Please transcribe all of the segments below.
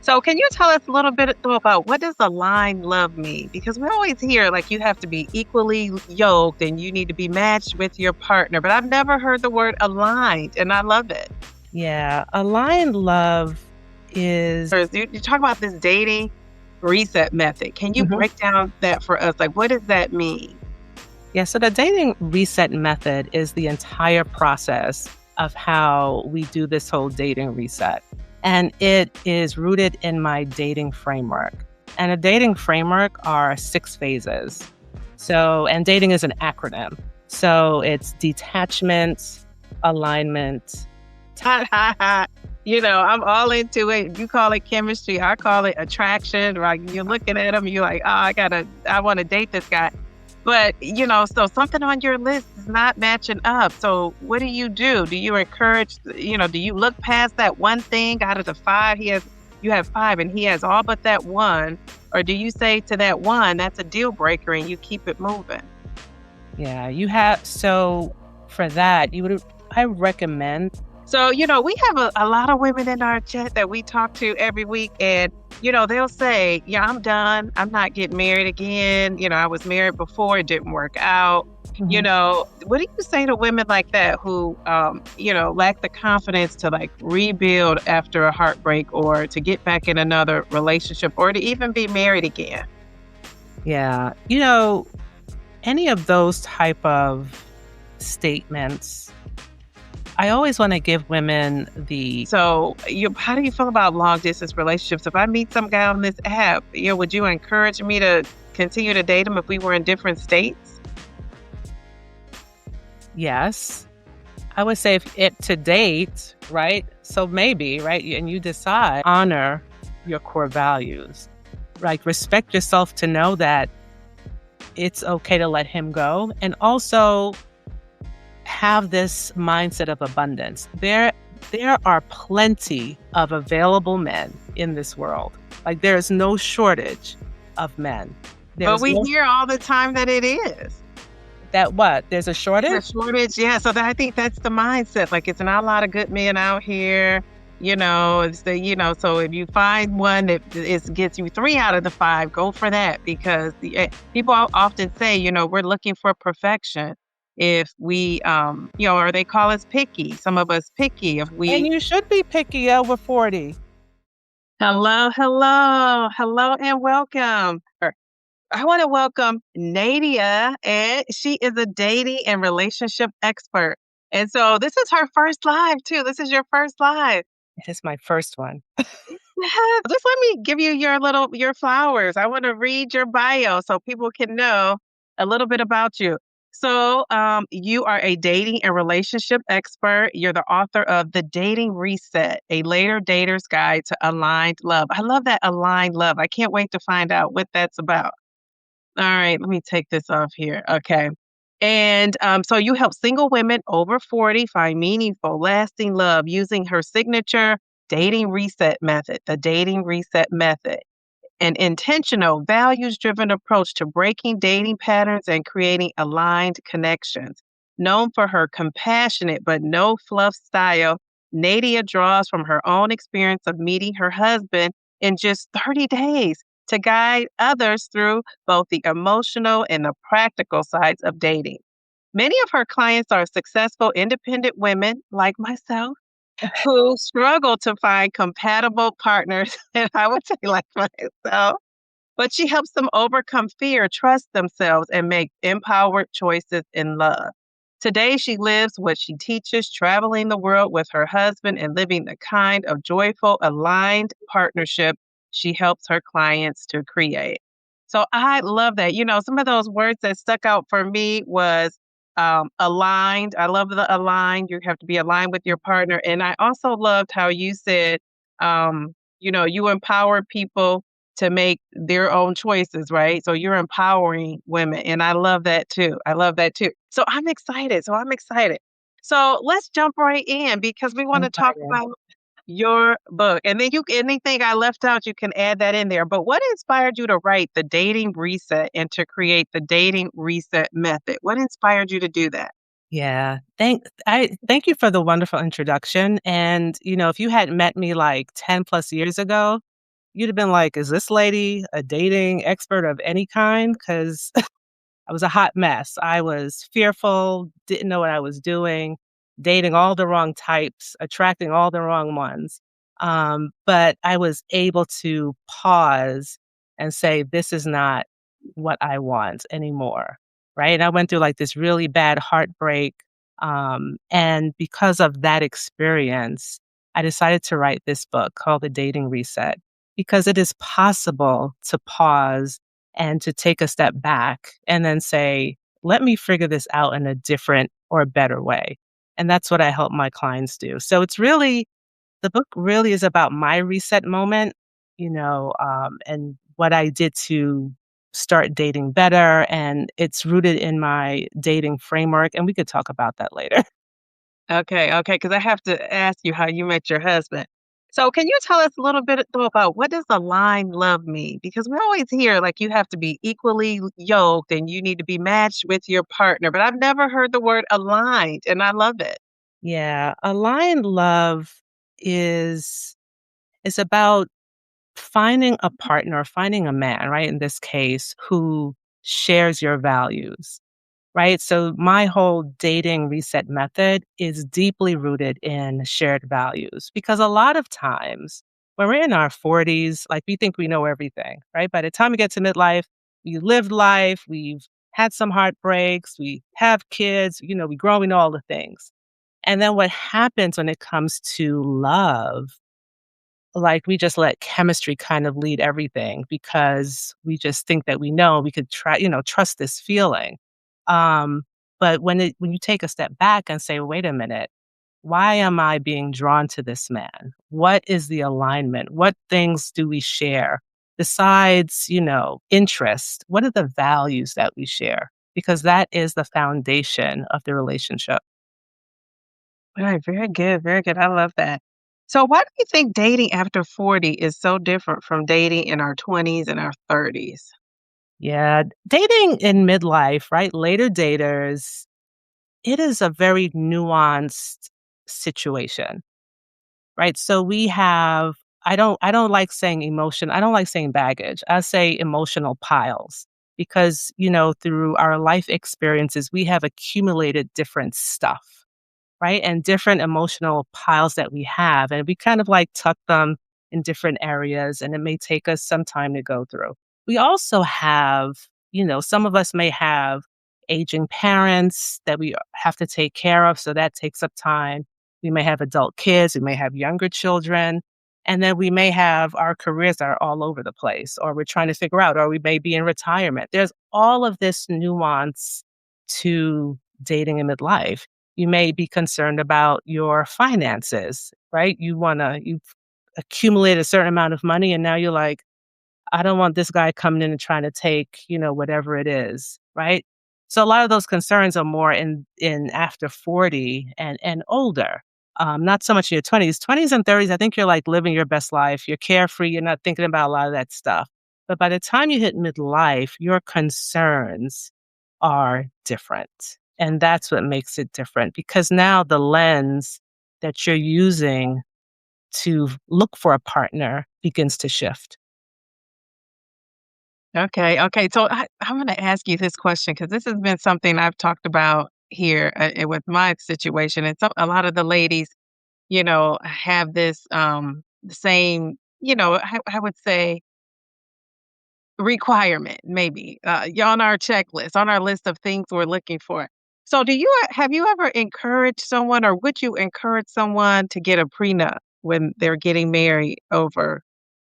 So can you tell us a little bit though about what does aligned love mean? Because we always hear like you have to be equally yoked and you need to be matched with your partner, but I've never heard the word aligned and I love it. Yeah, aligned love is You talk about this dating reset method. Can you Mhm. break down that for us? Like what does that mean? Yeah, so the dating reset method is the entire process of how we do this whole dating reset. And it is rooted in my dating framework. And a dating framework are 6 phases. And dating is an acronym. So it's detachment, alignment. I'm all into it. You call it chemistry. I call it attraction. Like you're looking at him, you're like, oh, I want to date this guy. But, so something on your list is not matching up. So what do you do? Do you encourage, do you look past that one thing out of the five? You have five and he has all but that one. Or do you say to that one, that's a deal breaker and you keep it moving? Yeah, you have. So for that, I recommend. So, we have a lot of women in our chat that we talk to every week, and, they'll say, yeah, I'm done. I'm not getting married again. I was married before, it didn't work out. Mhm. What do you say to women like that who, lack the confidence to like rebuild after a heartbreak or to get back in another relationship or to even be married again? Yeah, any of those type of statements, I always want to give women the So, how do you feel about long distance relationships? If I meet some guy on this app, would you encourage me to continue to date him if we were in different states? yes. I would say if it to date, right? So maybe, right? And you decide, honor your core values, like respect yourself to know that it's okay to let him go. And also have this mindset of abundance. There are plenty of available men in this world. Like there is no shortage of men. But There's we no hear all the time that it is. that what? There's a The shortage? shortage, yeah. So I think that's the mindset. Like it's not a lot of good men out here. So if you find one that gets you 3 out of the 5, go for that because people often say, we're looking for perfection. If we, or they call us picky. Some of us picky. If And we you should be picky over 40. Hello, hello, hello, and welcome. I want to welcome Nadia, and she is a dating and relationship expert. And so this is her first live too. This is your first live. It is my first one. Yes, just let me give you your flowers. I want to read your bio so people can know a little bit about you. So, you are a dating and relationship expert. You're the author of The Dating Reset, a later dater's guide to aligned love. I love that aligned love. I can't wait to find out what that's about. All right, let me take this off here. Okay. And so you help single women over 40 find meaningful, lasting love using her signature dating reset method, the dating reset method, an intentional, values driven approach to breaking dating patterns and creating aligned connections. Known for her compassionate but no fluff style, Nadia draws from her own experience of meeting her husband in just 30 days to guide others through both the emotional and the practical sides of dating. Many of her clients are successful independent women like myself who struggle to find compatible partners, and I would say like myself, but she helps them overcome fear, trust themselves, and make empowered choices in love. Today, she lives what she teaches, traveling the world with her husband and living the kind of joyful, aligned partnership she helps her clients to create. So I love that. Some of those words that stuck out for me was aligned. I love the aligned. You have to be aligned with your partner. And I also loved how you said, you empower people to make their own choices, right? So you're empowering women. And I love that too. I love that too. So I'm excited. So let's jump right in because we want I'm to talk excited. about your book. And then anything I left out, you can add that in there. But what inspired you to write the dating reset and to create the dating reset method? What inspired you to do that? Yeah. Thank you for the wonderful introduction. And if you had met me like 10 plus years ago, you'd have been like, "Is this lady a dating expert of any kind?" Because I was a hot mess. I was fearful, didn't know what I was doing, dating all the wrong types, attracting all the wrong ones. But I was able to pause and say, this is not what I want anymore. Right. And I went through like this really bad heartbreak. And because of that experience, I decided to write this book called The Dating Reset because it is possible to pause and to take a step back and then say, let me figure this out in a different or a better way. And that's what I help my clients do. So it's really, the book really is about my reset moment, and what I did to start dating better. And it's rooted in my dating framework. And we could talk about that later. Okay, okay, because I have to ask you how you met your husband. So can you tell us a little bit though about what does aligned love mean? Because we always hear like you have to be equally yoked and you need to be matched with your partner, but I've never heard the word aligned, and I love it. Yeah. Aligned love is is about finding a partner, finding a man, right, in this case, who shares your values, right? So my whole dating reset method is deeply rooted in shared values because a lot of times when we're in our 40s, like we think we know everything, right? By the time we get to midlife, we lived life, we've had some heartbreaks, we have kids, we grow, we know all the things. And then what happens when it comes to love, like, we just let chemistry kind of lead everything because we just think that we know we could try, trust this feeling. Um, but when you take a step back and say, "Wait a minute, why am I being drawn to this man? What is the alignment? What things do we share besides, interest? What are the values that we share?" Because that is the foundation of the relationship. Right, very good, very good. I love that. So why do you think dating after 40 is so different from dating in our 20s and our 30s? Yeah, dating in midlife, right? Later daters, it is a very nuanced situation, right? So we have I don't like saying emotion. I don't like saying baggage. I say emotional piles because, through our life experiences, we have accumulated different stuff, right? And different emotional piles that we have. And we kind of like tuck them in different areas, and it may take us some time to go through. We also have, some of us may have aging parents that we have to take care of. So that takes up time. We may have adult kids, we may have younger children. And then we may have our careers that are all over the place, or we're trying to figure out, or we may be in retirement. There's all of this nuance to dating in midlife. You may be concerned about your finances, right? You've accumulated a certain amount of money and now you're like, I don't want this guy coming in and trying to take, whatever it is, right? So a lot of those concerns are more in after 40 and older. Not so much in your 20s. 20s and 30s, I think you're like living your best life. You're carefree. You're not thinking about a lot of that stuff. But by the time you hit midlife, your concerns are different. And that's what makes it different because now the lens that you're using to look for a partner begins to shift. Okay, okay. So I'm going to ask you this question because this has been something I've talked about here with my situation. And a lot of the ladies, have this the same, I would say requirement, maybe on our checklist, on our list of things we're looking for. So, have you ever encouraged someone, or would you encourage someone to get a prenup when they're getting married over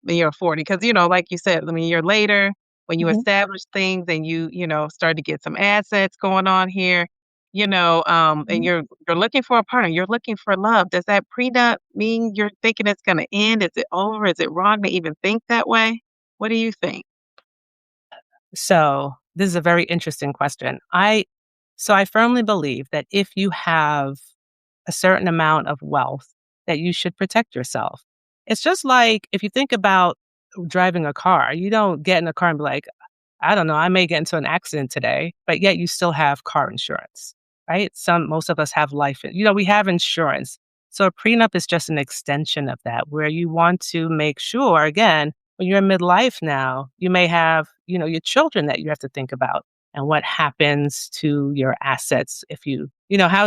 the year 40? Because like you said, I mean, you're later when you Mhm, establish things and you start to get some assets going on here. And mhm. you're looking for a partner, you're looking for love. Does that prenup mean you're thinking it's going to end? Is it over? Is it wrong to even think that way? What do you think? So, this is a very interesting question. I firmly believe that if you have a certain amount of wealth, that you should protect yourself. It's just like if you think about driving a car, you don't get in a car and be like, I don't know, I may get into an accident today, but yet you still have car insurance, right? Most of us have we have insurance. So a prenup is just an extension of that, where you want to make sure, again, When you're in midlife now, you may have, your children that you have to think about and what happens to your assets if how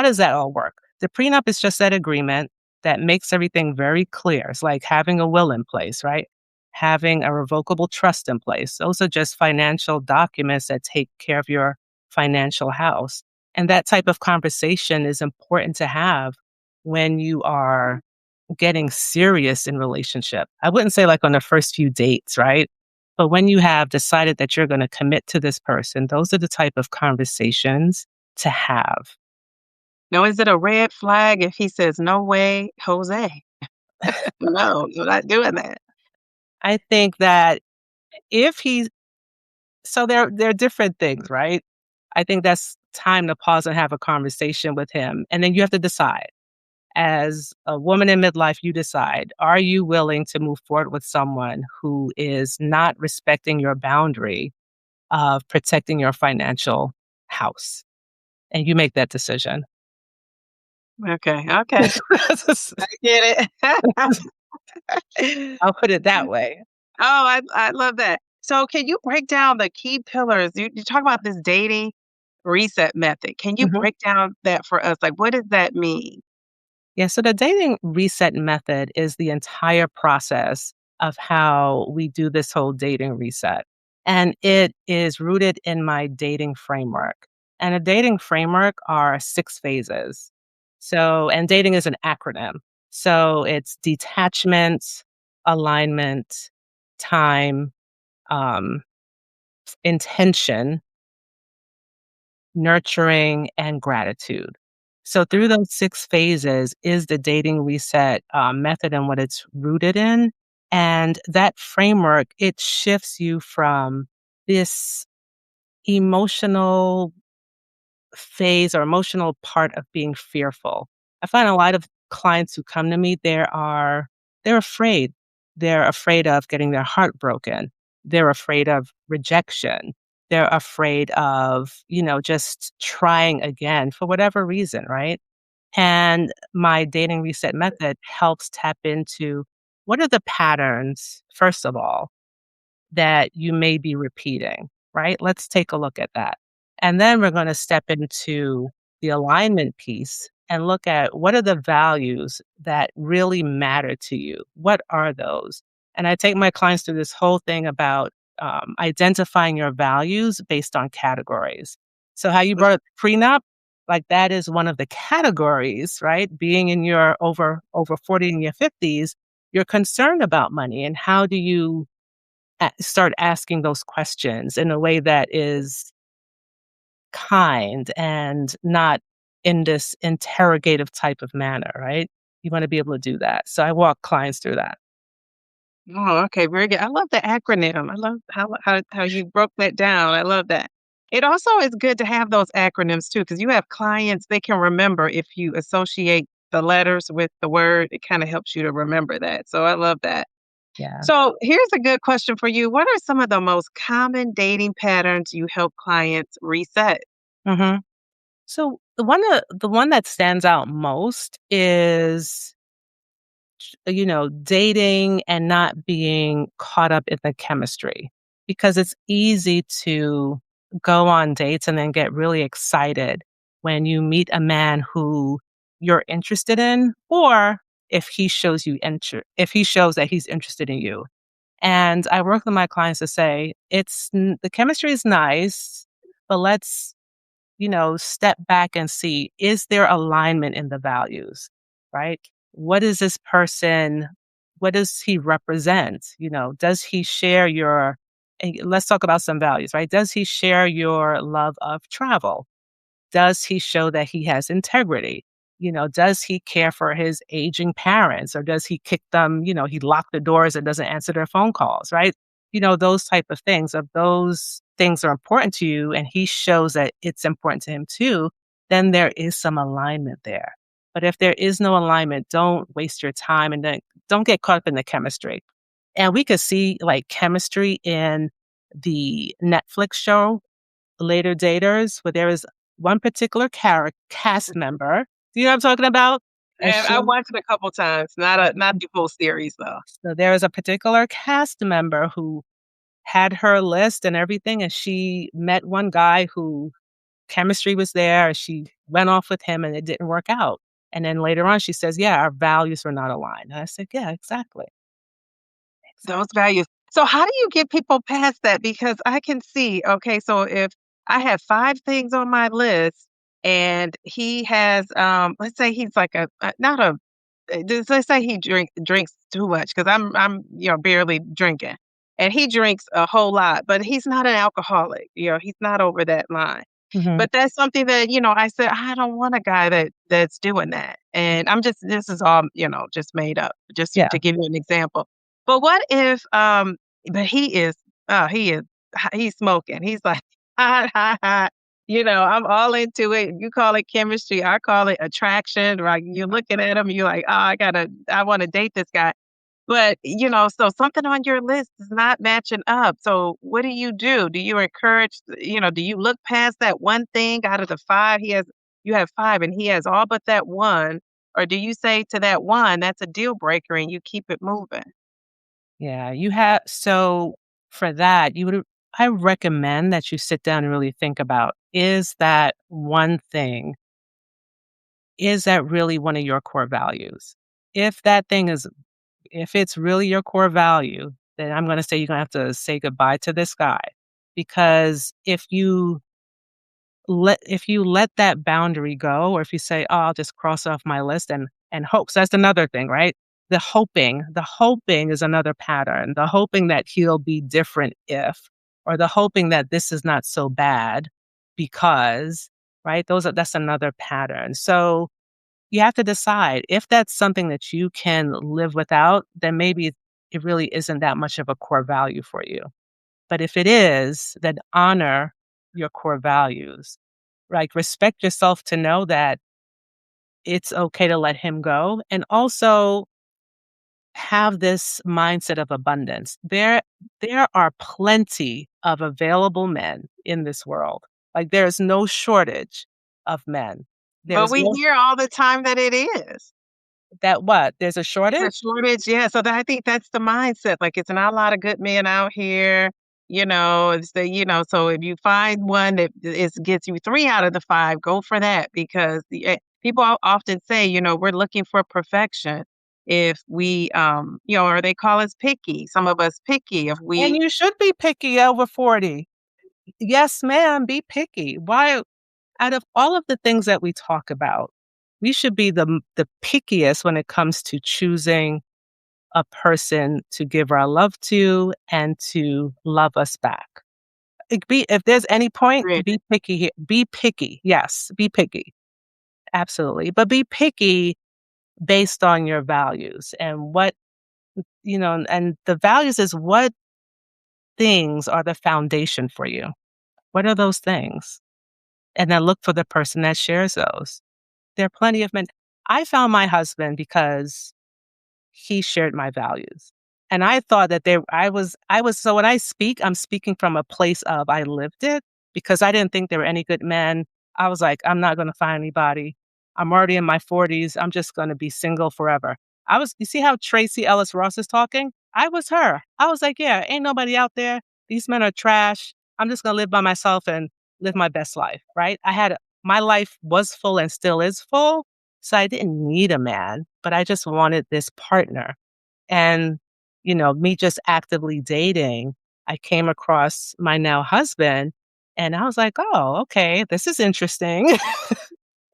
does that all work? The prenup is just that agreement that makes everything very clear. It's like having a will in place, right? Having a revocable trust in place. Those are just financial documents that take care of your financial house. And that type of conversation is important to have when you are getting serious in relationship. I wouldn't say like on the first few dates, right? But when you have decided that you're going to commit to this person, those are the type of conversations to have. Now, is it a red flag if he says, "No way, Jose"? No, you're not doing that. I think that if he's so there are different things, right? I think that's time to pause and have a conversation with him. And then you have to decide. As a woman in midlife, you decide, are you willing to move forward with someone who is not respecting your boundary of protecting your financial house? And you make that decision. Okay, okay. I get it. I'll put it that way. Oh, I love that. So can you break down the key pillars? You talk about this dating reset method. Can you Mhm. break down that for us? Like, what does that mean? Yeah, so the dating reset method is the entire process of how we do this whole dating reset. And it is rooted in my dating framework. And a dating framework are 6 phases. And dating is an acronym. So it's detachment, alignment, time, um, intention, nurturing, and gratitude. So through those 6 phases is the dating reset method and what it's rooted in. And that framework, it shifts you from this emotional phase or emotional part of being fearful. I find a lot of clients who come to me, they're afraid. They're afraid of getting their heart broken. They're afraid of rejection. They're afraid of, just trying again for whatever reason, right? And my dating reset method helps tap into what are the patterns, first of all, that you may be repeating, right? Let's take a look at that. And then we're going to step into the alignment piece and look at what are the values that really matter to you? What are those? And I take my clients through this whole thing about identifying your values based on categories. So, how you brought up prenup, like that is one of the categories, right? Being in your over 40 in your 50s, you're concerned about money and how do you start asking those questions in a way that is kind and not in this interrogative type of manner, right? You want to be able to do that. So I walk clients through that. Oh, okay, very good. I love the acronym. I love how you broke that down. I love that. It also is good to have those acronyms too, because you have clients they can remember if you associate the letters with the word. It kind of helps you to remember that. So I love that. Yeah. So here's a good question for you. What are some of the most common dating patterns you help clients reset? hmm So the one that stands out most is dating and not being caught up in the chemistry because it's easy to go on dates and then get really excited when you meet a man who you're interested in or if he shows that he's interested in you. And I work with my clients to say the chemistry is nice, but let's step back and see, is there alignment in the values, right? What is this person, what does he represent? Does he share and let's talk about some values, right? Does he share your love of travel? Does he show that he has integrity? Does he care for his aging parents or does he kick them, he locked the doors and doesn't answer their phone calls, right? Those type of things. If those things are important to you and he shows that it's important to him too, then there is some alignment there. But if there is no alignment, don't waste your time and then don't get caught up in the chemistry. And we could see like chemistry in the Netflix show Later Daters, where there is one particular cast member. Do you know what I'm talking about? And And I she watched it a couple times, not the full series though. so there was a particular cast member who had her list and everything, and she met one guy who chemistry was there, and she went off with him, and it didn't work out. And then later on, she says, "Yeah, our values were not aligned." And I said, "Yeah, exactly, Those exactly." values. So how do you get people past that? Because I can see, okay, so if I have 5 things on my list and he has, let's say he's like not a just let's say he drinks too much because I'm barely drinking, and he drinks a whole lot, but he's not an alcoholic. He's not over that line. Mhm. But that's something that I said I don't want a guy that's doing that, and I'm just this is all just made up, just Yeah, to give you an example. But what if but he is he's smoking. He's like ha ha ha. I'm all into it. You call it chemistry, I call it attraction, right? You're looking at him, you're like, "Oh, I wanna date this guy." But, so something on your list is not matching up. So what do you do? Do you encourage, do you look past that one thing out of the 5 you have 5 and he has all but that one? Or do you say to that one, that's a deal breaker and you keep it moving? yeah, you have so for that, you would I recommend that you sit down and really think about, is that one thing, is that really one of your core values? If that thing is if it's really your core value, then I'm gonna say you're gonna have to say goodbye to this guy, because if you let that boundary go, or if you say, "Oh, I'll just cross off my list," and hopes, that's another thing, right? The hoping is another pattern. The hoping that he'll be different if, or the hoping that this is not so bad because, right? That's another pattern. So you have to decide if that's something that you can live without, then maybe it really isn't that much of a core value for you. But if it is, then honor your core values. Like, respect yourself to know that it's okay to let him go, and also have this mindset of abundance. There are plenty of available men in this world. Like, there's no shortage of men. But There's we no hear all the time that it is. that what? There's a The shortage? shortage, yeah, so I think that's the mindset, like, it's not a lot of good men out here, so if you find one that gets you 3 out of the 5, go for that because people often say, we're looking for perfection if we, or they call us picky, some of us picky if And we you should be picky over 40. Yes, ma'am, be picky. Why out of all of the things that we talk about, we should be the pickiest when it comes to choosing a person to give our love to and to love us back. If there's any point, be picky. Be picky. Yes, be picky. Absolutely. But be picky based on your values and and the values is what things are the foundation for you. What are those things? And then look for the person that shares those. There are plenty of men. I found my husband because he shared my values. And I thought that I was so when I speak, I'm speaking from a place of I lived it because I didn't think there were any good men. I was like, I'm not going to find anybody. I'm already in my 40s. I'm just going to be single forever. You see how Tracy Ellis Ross is talking? I was her. I was like, yeah, ain't nobody out there. These men are trash. I'm just going to live by myself and live my best life, right? My life was full and still is full. So I didn't need a man, but I just wanted this partner. And, me just actively dating, I came across my now husband and I was like, oh, okay, this is interesting.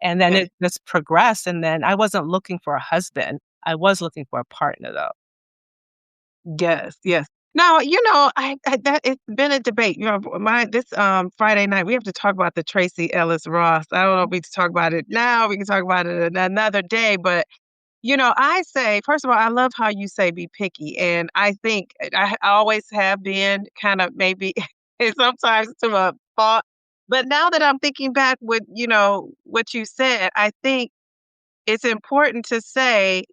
And then Yes, it just progressed. And then I wasn't looking for a husband. I was looking for a partner though. yes, yes. Now, I that it's been a debate. My this Friday night we have to talk about the Tracy Ellis Ross. I don't know if we can talk about it now. We can talk about it another day. But I say first of all, I love how you say be picky, and I think I always have been kind of maybe and sometimes to a fault. But now that I'm thinking back with what you said, I think it's important to say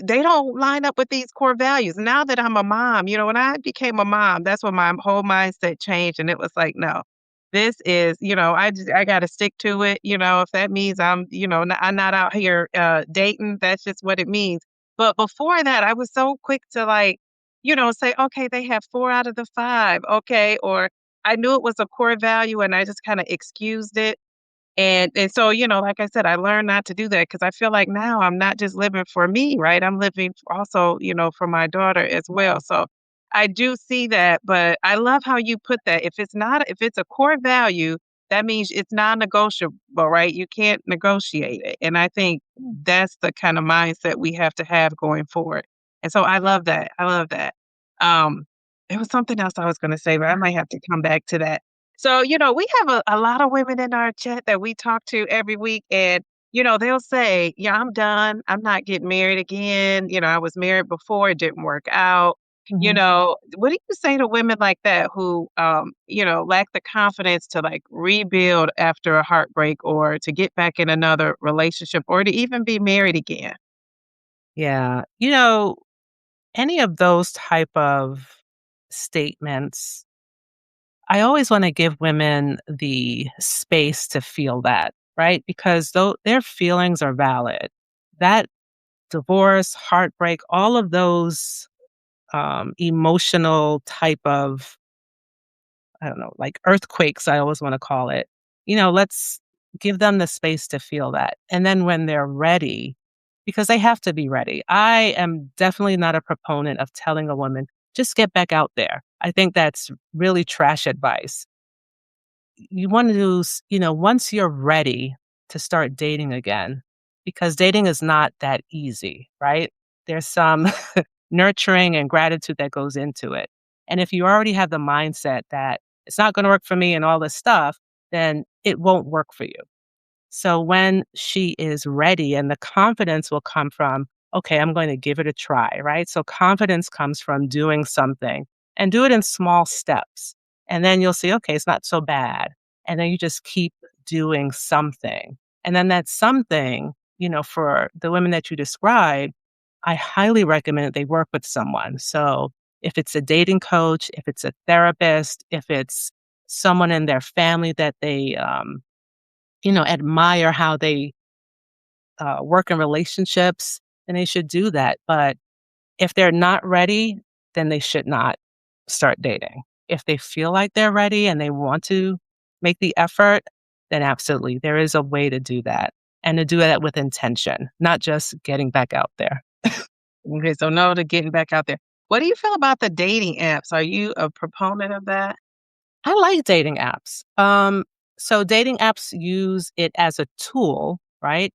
they don't line up with these core values. Now that I'm a mom, when I became a mom, that's when my whole mindset changed, and it was like, no. this is, I got to stick to it. If that means I'm not out here dating, that's just what it means. But before that, I was so quick to like, say, okay, they have 4 out of the 5. Okay. Or I knew it was a core value and I just kind of excused it. And so, like I said, I learned not to do that because I feel like now I'm not just living for me, right? I'm living also, for my daughter as well. So I do see that, but I love how you put that. If it's a core value, that means it's non-negotiable, right? You can't negotiate it. And I think that's the kind of mindset we have to have going forward. And so I love that. I love that. Um, there was something else I was going to say, but I might have to come back to that. So, we have a lot of women in our chat that we talk to every week, and, they'll say, yeah, I'm done. I'm not getting married again. I was married before, it didn't work out. Mhm. What do you say to women like that who, lack the confidence to like rebuild after a heartbreak or to get back in another relationship or to even be married again? Yeah. Any of those type of statements, I always want to give women the space to feel that, right? Because though their feelings are valid. That divorce, heartbreak, all of those emotional type of, I don't know, like earthquakes, I always want to call it. Let's give them the space to feel that. And then when they're ready, because they have to be ready. I am definitely not a proponent of telling a woman, just get back out there. I think that's really trash advice. You want to do, once you're ready to start dating again, because dating is not that easy, right? There's some nurturing and gratitude that goes into it. And if you already have the mindset that it's not going to work for me and all this stuff, then it won't work for you. So when she is ready and the confidence will come from, okay, I'm going to give it a try, right? So confidence comes from doing something and do it in small steps. And then you'll see, okay, it's not so bad. And then you just keep doing something. And then that something, for the women that you described, I highly recommend that they work with someone. So if it's a dating coach, if it's a therapist, if it's someone in their family that they, admire how they work in relationships, then they should do that. But if they're not ready, then they should not start dating. If they feel like they're ready and they want to make the effort, then absolutely, there is a way to do that and to do that with intention, not just getting back out there. Okay, so no to getting back out there. What do you feel about the dating apps? Are you a proponent of that? I like dating apps. So dating apps use it as a tool, right?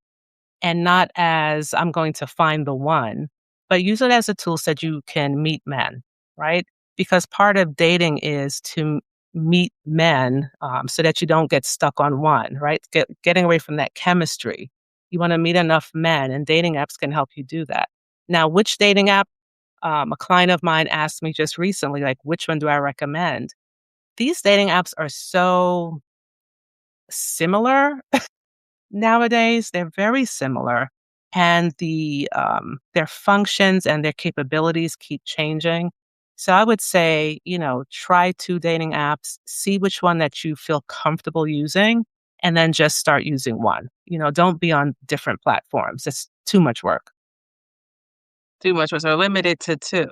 And not as I'm going to find the one, but use it as a tool so that you can meet men, right? Because part of dating is to meet men so that you don't get stuck on one, right? Getting away from that chemistry. You want to meet enough men, and dating apps can help you do that. Now, which dating app? A client of mine asked me just recently, like, which one do I recommend? These dating apps are so similar nowadays. They're very similar, and their functions and their capabilities keep changing. So I would say, try 2 dating apps, see which one that you feel comfortable using, and then just start using one. Don't be on different platforms. It's too much work. Too much was or limited to 2,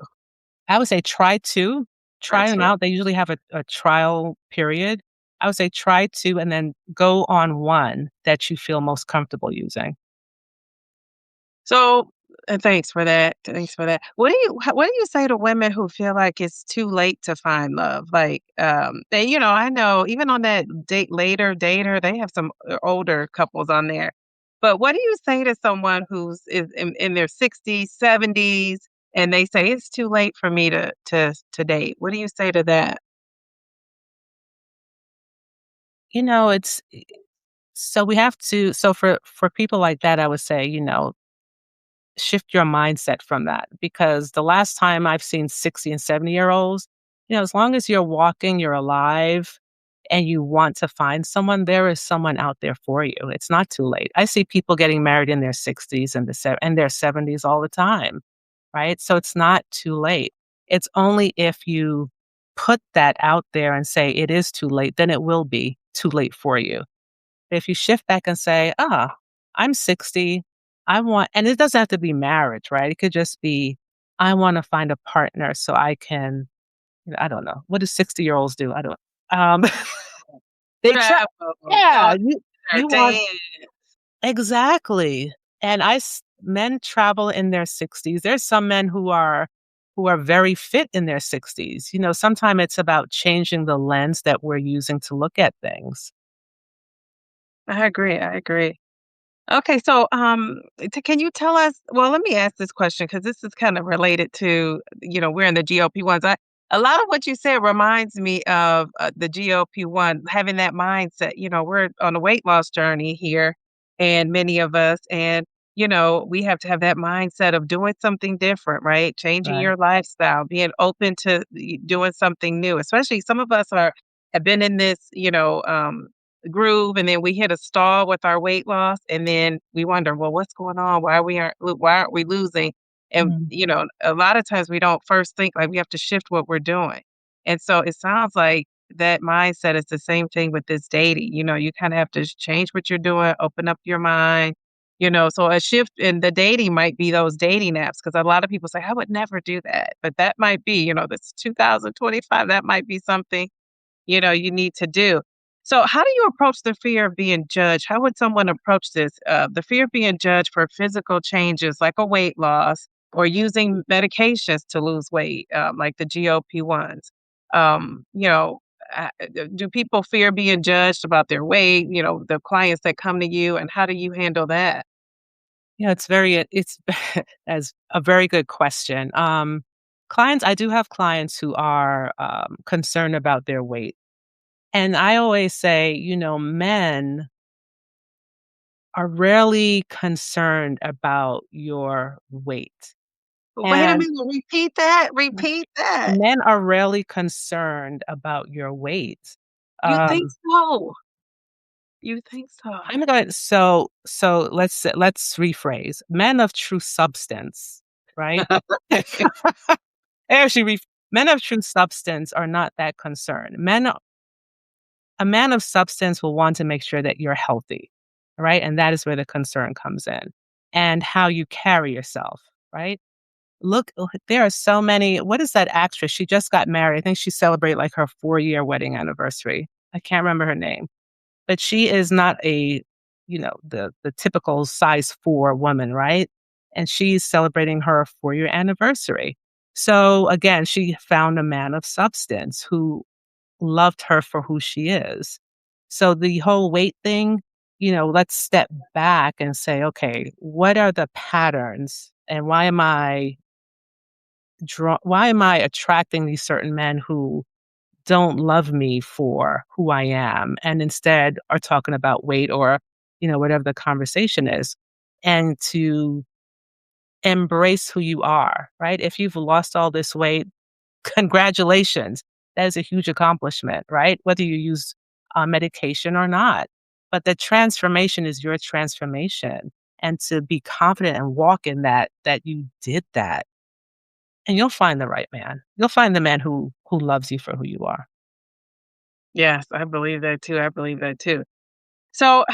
I would say try 2, or try them 2. out. They usually have a trial period. I would say try 2 and then go on one that you feel most comfortable using. So, thanks for that, thanks for that. What do you say to women who feel like it's too late to find love? Like, and, I know even on that Date Later Dater, they have some, older couples on there. But what do you say to someone is in their 60s, 70s, and they say, "It's too late for me to date." What do you say to that? It's so we have to so for people like that, I would say, shift your mindset from that because the last time I've seen 60 and 70-year-olds, as long as you're walking, you're alive, and you want to find someone, there is someone out there for you. It's not too late. I see people getting married in their 60s and their 70s all the time, right? So it's not too late. It's only if you put that out there and say it is too late, then it will be too late for you. If you shift back and say, "Ah, I'm 60. I want," and it doesn't have to be marriage, right? It could just be, "I wanna find a partner so I can," I don't know. What do 60-year-olds do? I don't um, they try. Travel, go Yeah, there, you want dance. exactly. And men travel in their 60s. There's some men who are very fit in their 60s. Sometimes it's about changing the lens that we're using to look at things. I agree, I agree. Okay, so can you tell us? Well, let me ask this question because this is kind of related to we're in the GLP-1s. A lot of what you said reminds me of the GLP-1, having that mindset. We're on a weight loss journey here, and many of us, and we have to have that mindset of doing something different, right? Changing Right. your lifestyle, being open to doing something new. Especially some of us have been in this, groove, and then we hit a stall with our weight loss, and then we wonder, well, what's going on? Why aren't we losing? And Mm. a lot of times we don't first think like we have to shift what we're doing. And so it sounds like that mindset is the same thing with this dating. You kind of have to change what you're doing, open up your mind. So a shift in the dating might be those dating apps, because a lot of people say, I would never do that. But that might be, this 2025, that might be something you need to do. So, how do you approach the fear of being judged? How would someone approach this? The fear of being judged for physical changes like a weight loss or using medications to lose weight, like the GLP-1s. Um, you know, do people fear being judged about their weight? The clients that come to you, and how do you handle that? Yeah, it's as a very good question. I do have clients who are concerned about their weight. And I always say, men are rarely concerned about your weight. Wait a And minute, repeat that. Repeat that. men are rarely concerned about your weight. You think Um, so? You think so? I'm going so let's rephrase. Men of true substance, right? Actually, men of true substance are not that concerned. A man of substance will want to make sure that you're healthy, right? And that is where the concern comes in, and how you carry yourself, right? There are so many. What is that actress? She just got married. I think she celebrated like her 4-year wedding anniversary. I can't remember her name, but she is not the typical size 4 woman, right? And she's celebrating her 4-year anniversary. So again, she found a man of substance who loved her for who she is. So the whole weight thing, let's step back and say, okay, what are the patterns and why am I attracting these certain men who don't love me for who I am and instead are talking about weight or, whatever the conversation is, and to embrace who you are, right? If you've lost all this weight, congratulations. That is a huge accomplishment, right? Whether you use medication or not. But the transformation is your transformation. And to be confident and walk in that you did that. And you'll find the right man. You'll find the man who loves you for who you are. Yes, I believe that too. I believe that too. So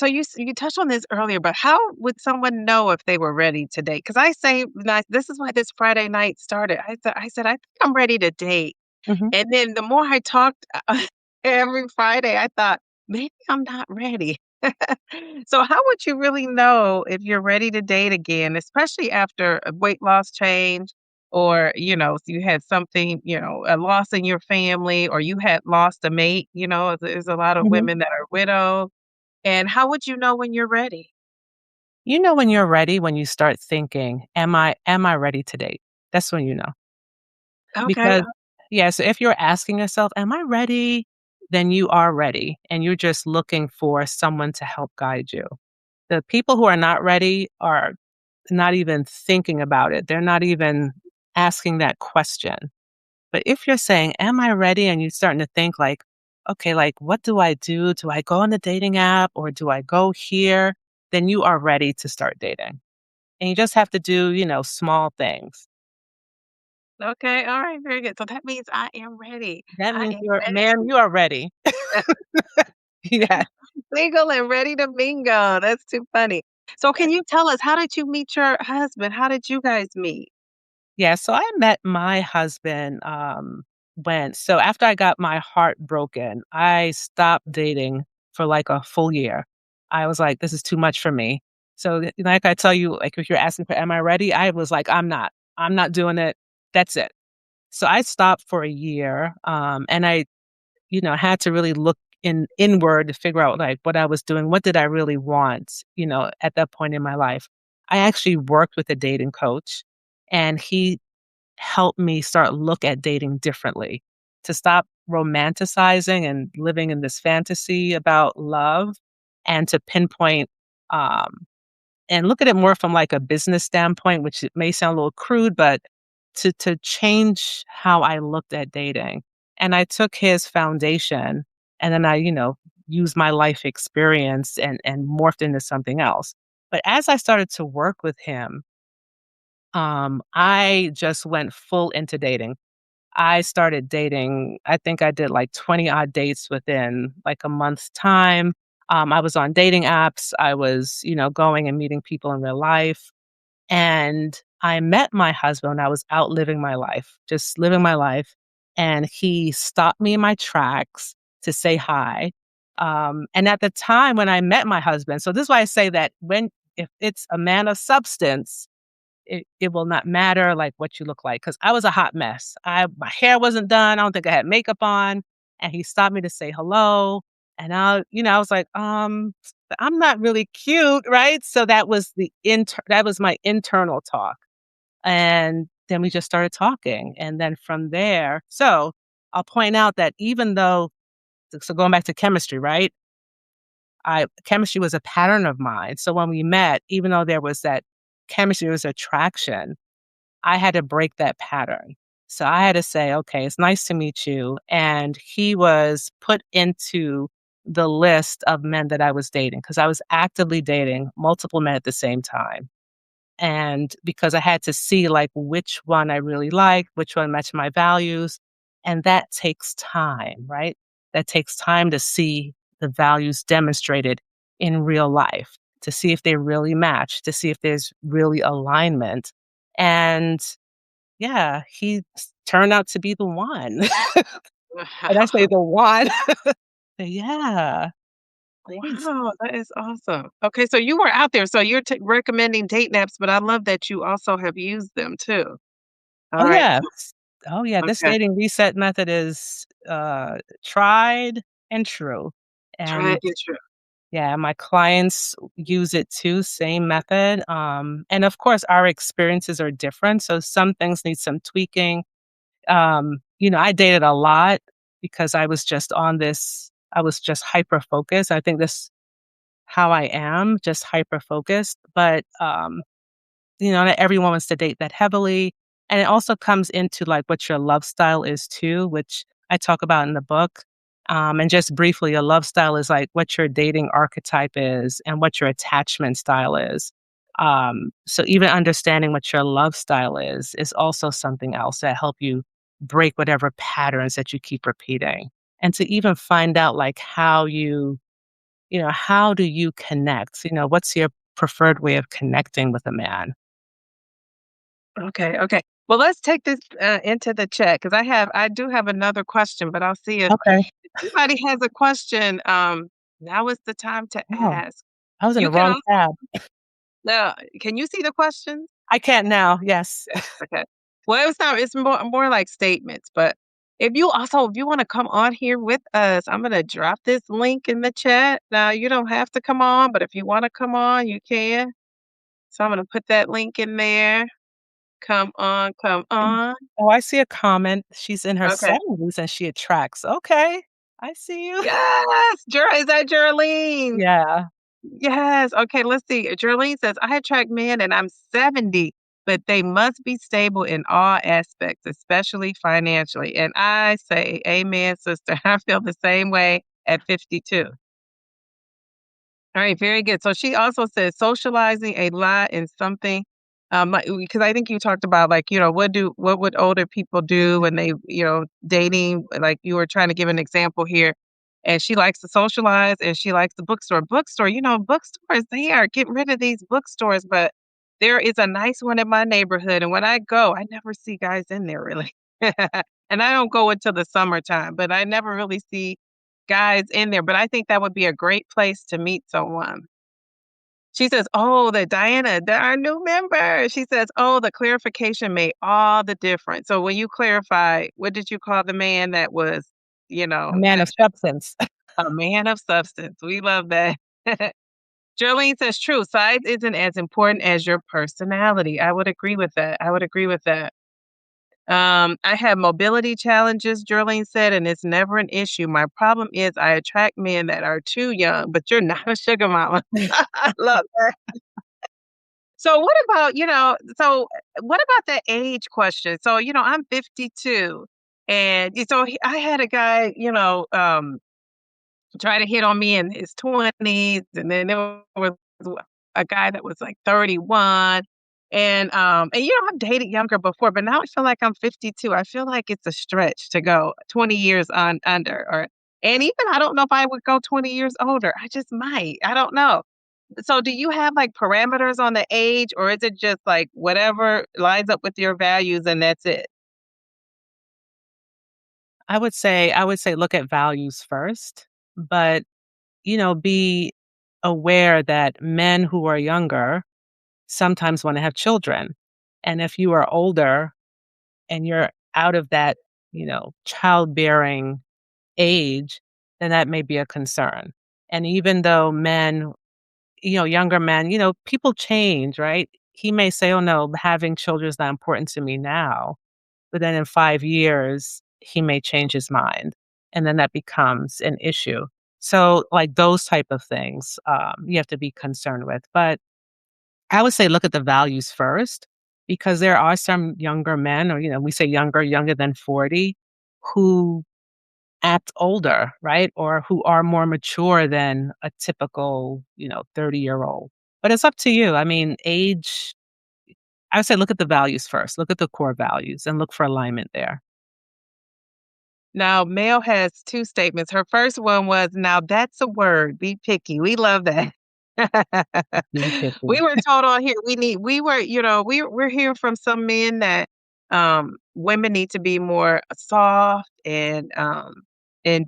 you touched on this earlier, but how would someone know if they were ready to date? Because I say, this is why this Friday night started. I said, I think I'm ready to date. Mhm. And then the more I talked every Friday, I thought, maybe I'm not ready. So how would you really know if you're ready to date again, especially after a weight loss change, or, if you had something, a loss in your family, or you had lost a mate, there's a lot of Mhm. women that are widowed. And how would you know when you're ready? You know when you're ready when you start thinking, am I ready to date? That's when you know. Okay. Because yeah, so if you're asking yourself, am I ready? Then you are ready and you're just looking for someone to help guide you. The people who are not ready are not even thinking about it. They're not even asking that question. But if you're saying, am I ready? And you're starting to think like, okay, like what do I do? Do I go on the dating app or do I go here? Then you are ready to start dating. And you just have to do, small things. Okay, all right, very good. So that means I am ready. That I means am you're ready. ma'am, you are ready. Yeah. Single and ready to mingle. That's too funny. So can you tell us, how did you meet your husband? How did you guys meet? Yeah, so I met my husband, so after I got my heart broken, I stopped dating for, like, a full year. I was like, "This is too much for me." So, like I tell you, like, if you're asking for, "Am I ready?" I was like, "I'm not. I'm not doing it. That's it." So I stopped for a year, and I, had to really look inward to figure out, like, what I was doing. What did I really want, at that point in my life? I actually worked with a dating coach, and he helped me start look at dating differently, to stop romanticizing and living in this fantasy about love, and to pinpoint, um, and look at it more from like a business standpoint, which it may sound a little crude, but to change how I looked at dating. And I took his foundation, and then I, used my life experience and morphed into something else. But as I started to work with him, I just went full into dating. I started dating, I think I did like 20 odd dates within like a month's time. I was on dating apps. I was, going and meeting people in real life. And I met my husband when I was out living my life, just living my life. And he stopped me in my tracks to say hi. And at the time when I met my husband, so this is why I say that if it's a man of substance, it will not matter, like, what you look like, because I was a hot mess. My hair wasn't done, I don't think I had makeup on, and he stopped me to say hello, and I was like, I'm not really cute," right? So that was my internal talk, and then we just started talking, and then from there I'll point out that even though so going back to chemistry, right? I Chemistry was a pattern of mine, so when we met, even though there was that chemistry, there was attraction, I had to break that pattern. So I had to say, "Okay, it's nice to meet you." And he was put into the list of men that I was dating because I was actively dating multiple men at the same time. And because I had to see like which one I really liked, which one matched my values. And that takes time, right? That takes time to see the values demonstrated in real life, to see if they really match, to see if there's really alignment. And yeah, turned out to be the one. And I say the one. Yeah, thanks. Wow, that is awesome. Okay, so you were out there. So you're recommending date naps, but I love that you also have used them too. All Oh, right. yeah. Oh, yeah, this Okay. dating reset method is, tried and true, Try it and and true. yeah, my clients use it too, same method, and of course, our experiences are different, so some things need some tweaking. I dated a lot because I was just hyper focused. I think this how I am, just hyper focused, but, not everyone wants to date that heavily. And it also comes into like what your love style is too, which I talk about in the book. And just briefly, a love style is like what your dating archetype is and what your attachment style is. So even understanding what your love style is also something else that help you break whatever patterns that you keep repeating. And to even find out like how do you connect? What's your preferred way of connecting with a man? Okay, okay. Well, let's take this into the chat because I do have another question, but I'll see if Okay. anybody has a question. Now is the time to Oh, ask. I was in You the can wrong also, tab. can you see the questions? I can't now, yes. Okay. Well, it's more like statements, but if you wanna come on here with us, I'm gonna drop this link in the chat. Now, you don't have to come on, but if you wanna come on, you can. So I'm gonna put that link in there. Come on, come And on. oh, I see a comment. She's in her Okay. 70s and she attracts. Okay, I see you. Yes! Is that Geraldine? Yeah. Yes. Okay, let's see. Geraldine says, "I attract men and I'm 70, but they must be stable in all aspects, especially financially." And I say, amen, sister. I feel the same way at 52. All right, very good. So she also says, "Socializing a lot and something Because I think you talked about, like, what would older people do when they, dating, like, you were trying to give an example here, and she likes to socialize, and she likes the bookstore. Bookstores, they are getting rid of these bookstores, but there is a nice one in my neighborhood, and when I go, I never see guys in there really. And I don't go until the summertime, but I never really see guys in there, but I think that would be a great place to meet someone. She says, "Oh, the Diana, our new member." She says, "Oh, the clarification made all the difference." So when you clarify, what did you call the man that was, A man that of substance. a man of substance? We love that. Jolene says, "True, size isn't as important as your personality." I would agree with that. I would agree with that. I have mobility challenges, Jolene said, and it's never an issue. My problem is I attract men that are too young, but you're not a sugar mama. I love that. So what about that age question? So, I'm 52, and I had a guy, try to hit on me in his 20s, and then there was a guy that was like 31. I've dated younger before, but now I feel like I'm 52. I feel like it's a stretch to go 20 years on under, and even I don't know if I would go 20 years older. I just might. I don't know. So do you have, like, parameters on the age, or is it just, like, whatever lines up with your values and that's it? I would say look at values first, but, be aware that men who are younger sometimes wanna have children. And if you are older and you're out of that, childbearing age, then that may be a concern. And even though younger men, people change, right? He may say, "Oh, no, having children is not important to me now." But then in 5 years, he may change his mind, and then that becomes an issue. So, like, those type of things, you have to be concerned with. But I would say look at the values first, because there are some younger men, or, we say younger than 40, who act older, right? Or who are more mature than a typical, 30-year-old. But it's up to you. I mean, age, I would say look at the values first. Look at the core values and look for alignment there. Now, Mel has 2 statements. Her first one was, "Now that's a word, be picky." We love that. Being We picky. were told on here we were, we're hearing from some men that, women need to be more soft and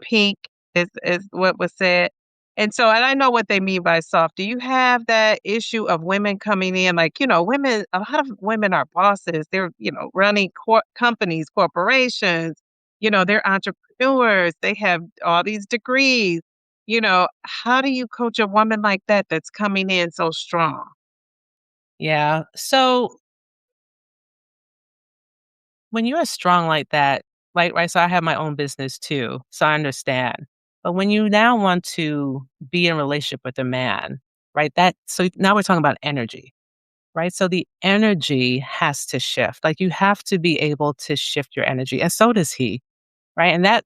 pink is what was said. And I know what they mean by soft. Do you have that issue of women coming in, like, women a lot of women are bosses. They're, running companies, corporations, they're entrepreneurs, they have all these degrees. How do you coach a woman like that that's coming in so strong? Yeah. So when you're strong like that, right? So I have my own business too, so I understand. But when you now want to be in a relationship with a man, right? So now we're talking about energy, right? So the energy has to shift. Like, you have to be able to shift your energy, and so does he. Right? And that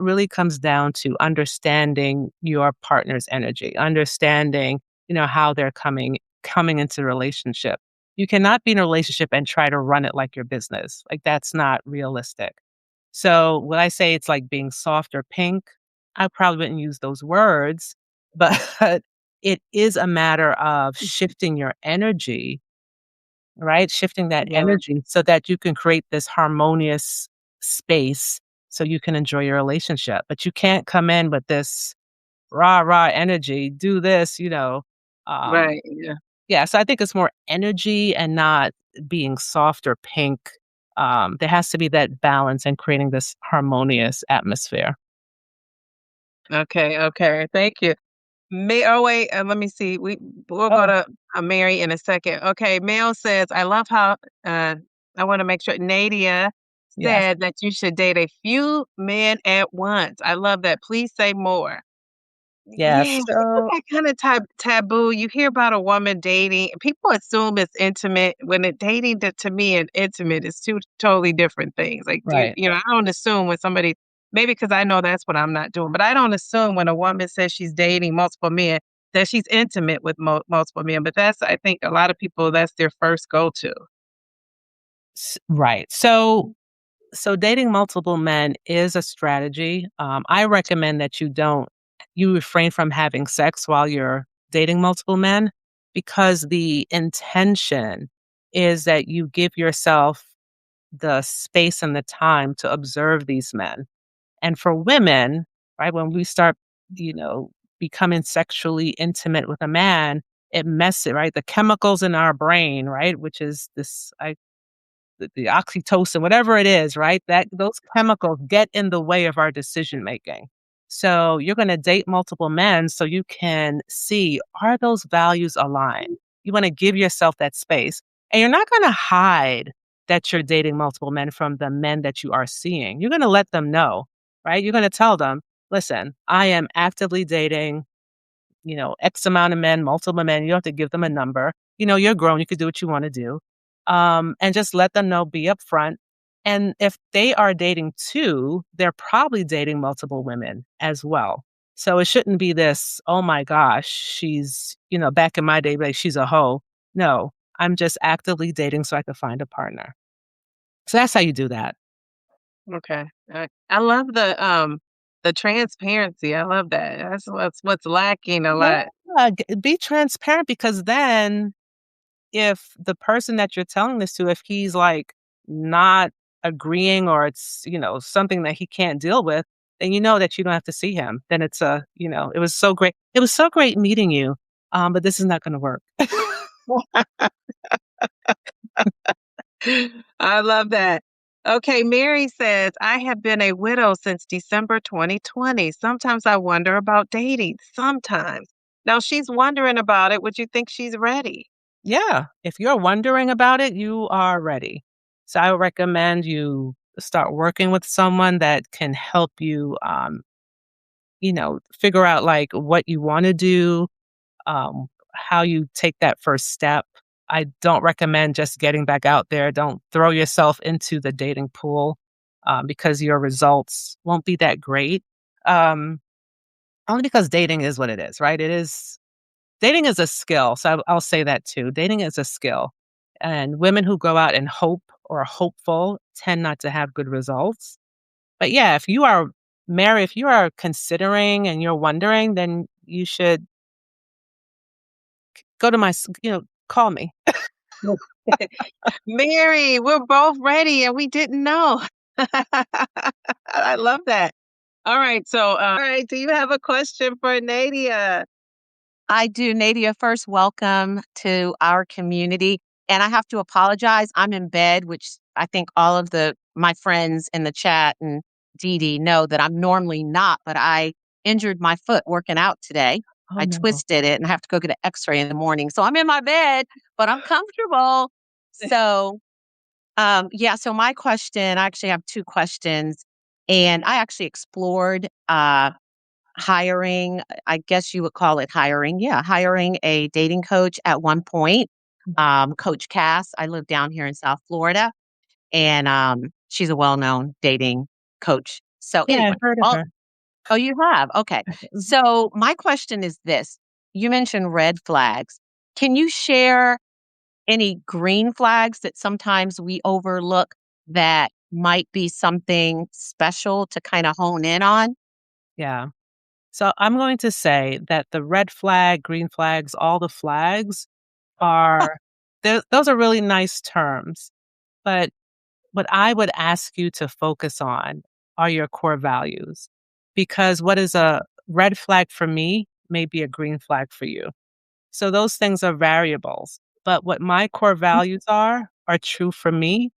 really comes down to understanding your partner's energy, understanding, how they're coming into the relationship. You cannot be in a relationship and try to run it like your business. Like, that's not realistic. So when I say it's like being soft or pink, I probably wouldn't use those words, but it is a matter of shifting your energy, right? Shifting that Yeah. energy so that you can create this harmonious space so you can enjoy your relationship. But you can't come in with this rah energy, do this, Um, Right, yeah. yeah, so I think it's more energy and not being soft or pink. There has to be that balance and creating this harmonious atmosphere. Okay, okay, thank you. Wait, let me see. We'll go Oh, to, Mary in a second. Okay, Mel says, "I love how, I wanna make sure Nadia yes, said that you should date a few men at once. I love that. Please say more." Yeah, yes. isn't So that kinda taboo? You hear about a woman dating, people assume it's intimate when it dating to me and intimate is 2 totally different things. Like, right. I don't assume when somebody, maybe because I know that's what I'm not doing, but I don't assume when a woman says she's dating multiple men that she's intimate with multiple men, but that's I think a lot of people, that's their first go-to. Right. So dating multiple men is a strategy. I recommend that you refrain from having sex while you're dating multiple men because the intention is that you give yourself the space and the time to observe these men. And for women, right, when we start, you know, becoming sexually intimate with a man, it messes, right? The chemicals in our brain, right, which is the oxytocin, whatever it is, right? That those chemicals get in the way of our decision making. So you're going to date multiple men so you can see, are those values aligned? You want to give yourself that space. And you're not going to hide that you're dating multiple men from the men that you are seeing. You're going to let them know, right? You're going to tell them, listen, I am actively dating, X amount of men, multiple men. You don't have to give them a number. You're grown. You could do what you want to do. And just let them know, be upfront. And if they are dating too, they're probably dating multiple women as well. So it shouldn't be this, oh my gosh, she's, back in my day, like she's a hoe. No, I'm just actively dating so I can find a partner. So that's how you do that. Okay. I love the transparency. I love that. That's what's lacking a lot. Yeah, be transparent because then if the person that you're telling this to, if he's like not agreeing or it's, something that he can't deal with, then you know that you don't have to see him. Then it's it was so great. It was so great meeting you. But this is not gonna work. I love that. Okay, Mary says, I have been a widow since December 2020. Sometimes I wonder about dating. Sometimes. Now she's wondering about it. Would you think she's ready? Yeah. If you're wondering about it, you are ready. So I would recommend you start working with someone that can help you figure out like what you want to do, how you take that first step. I don't recommend just getting back out there. Don't throw yourself into the dating pool because your results won't be that great. Um, Only because dating is what it is, right? Dating is a skill. So I'll say that too. Dating is a skill. And women who go out and hope or are hopeful tend not to have good results. But yeah, if you are married, if you are considering and you're wondering, then you should go to call me. Mary, we're both ready and we didn't know. I love that. All right. So, all right. Do you have a question for Nadia? I do. Nadia, first, welcome to our community. And I have to apologize. I'm in bed, which I think all of my friends in the chat and Dee Dee know that I'm normally not, but I injured my foot working out today. Oh I no. twisted it and I have to go get an x-ray in the morning. So I'm in my bed, but I'm comfortable. So yeah, so my question, I actually have two questions. And I actually explored hiring, I guess you would call it hiring. Yeah, hiring a dating coach at one point. Coach Cass, I live down here in South Florida, and she's a well-known dating coach. So Yeah, anyway, I've heard of her. oh, you have? Okay. Mhm. So my question is this. You mentioned red flags. Can you share any green flags that sometimes we overlook that might be something special to kind of hone in on? Yeah. So I'm going to say that the red flag, green flags, all the flags are those are really nice terms. But what I would ask you to focus on are your core values. Because what is a red flag for me may be a green flag for you. So those things are variables. But what my core values are true for me,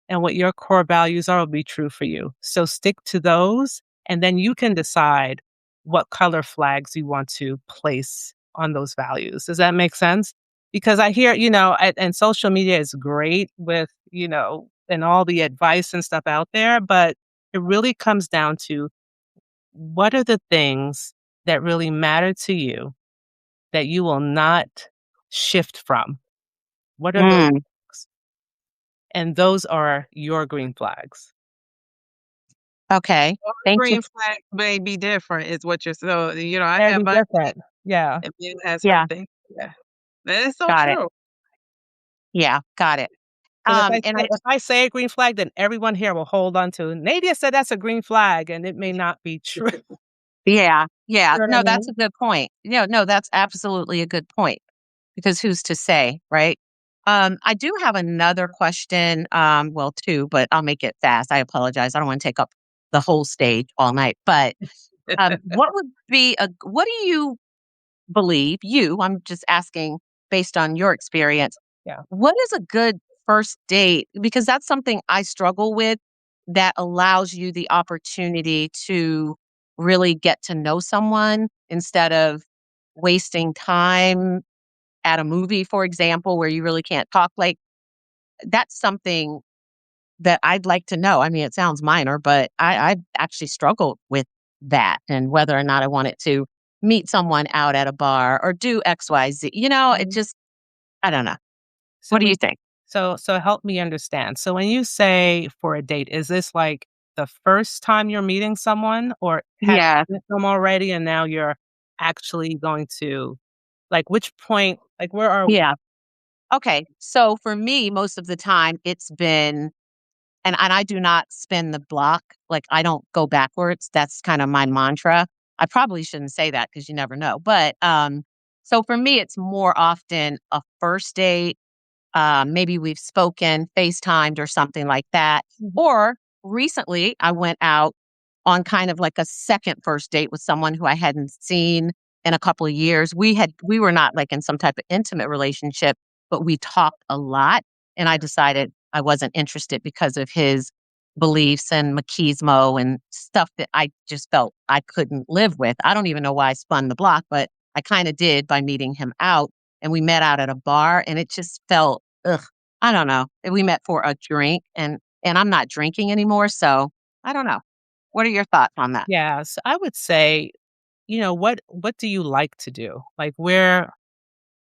and what your core values are will be true for you. So stick to those, and then you can decide what color flags you want to place on those values. Does that make sense? Because I hear, and social media is great with, and all the advice and stuff out there, but it really comes down to what are the things that really matter to you that you will not shift from? What are those Mm, things? And those are your green flags. okay. Our Thank you. green flag may be different, is what you're so, I Very have my different. Yeah. And Ben has her Yeah, thing. Yeah. That is so got it. true. Yeah, got it. Because And I if I say a green flag, then everyone here will hold on to, "Nadia said that's a green flag," and it may not be true. yeah, yeah. You know what I No, that's mean? a good point. Yeah, no, that's absolutely a good point because who's to say, right? I do have another question. Well, two, but I'll make it fast. I apologize. I don't want to take up the whole stage all night. But what would be what do you believe I'm just asking based on your experience, Yeah. what is a good first date? Because that's something I struggle with that allows you the opportunity to really get to know someone instead of wasting time at a movie, for example, where you really can't talk. Like, that's something that I'd like to know. I mean, it sounds minor, but I actually struggled with that and whether or not I wanted to meet someone out at a bar or do XYZ. It Mhm. just, I don't know. So What do when you think? so help me understand. So when you say for a date, is this like the first time you're meeting someone, or have Yeah. you met them already and now you're actually going to, like, which point, like, where are we? Yeah. Okay. So for me, most of the time it's been, and I do not spin the block. Like, I don't go backwards. That's kind of my mantra. I probably shouldn't say that because you never know. But so for me, it's more often a first date. Maybe we've spoken, FaceTimed or something like that. Mhm. Or recently, I went out on kind of like a second first date with someone who I hadn't seen in a couple of years. We were not like in some type of intimate relationship, but we talked a lot. And I decided I wasn't interested because of his beliefs and machismo and stuff that I just felt I couldn't live with. I don't even know why I spun the block, but I kind of did by meeting him out. And we met out at a bar and it just felt, ugh, I don't know. We met for a drink and I'm not drinking anymore. So I don't know. What are your thoughts on that? Yeah, so I would say, what do you like to do? Like, where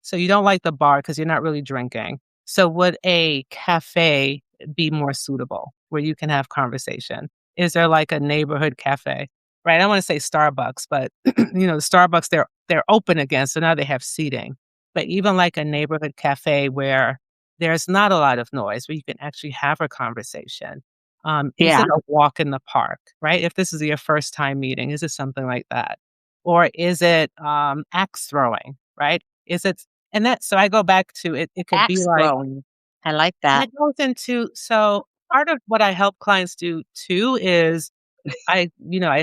so you don't like the bar because 'cause you're not really drinking. So would a cafe be more suitable where you can have conversation? Is there like a neighborhood cafe? Right, I don't wanna say Starbucks, but, Starbucks, they're open again, so now they have seating. But even like a neighborhood cafe where there's not a lot of noise, where you can actually have a conversation. Is Yeah. it a walk in the park, right? If this is your first time meeting, is it something like that? Or is it, axe throwing, right? Is it and that so I go back to it, it could be Axe like, throwing. I like and that. it goes into, so part of what I help clients do too is I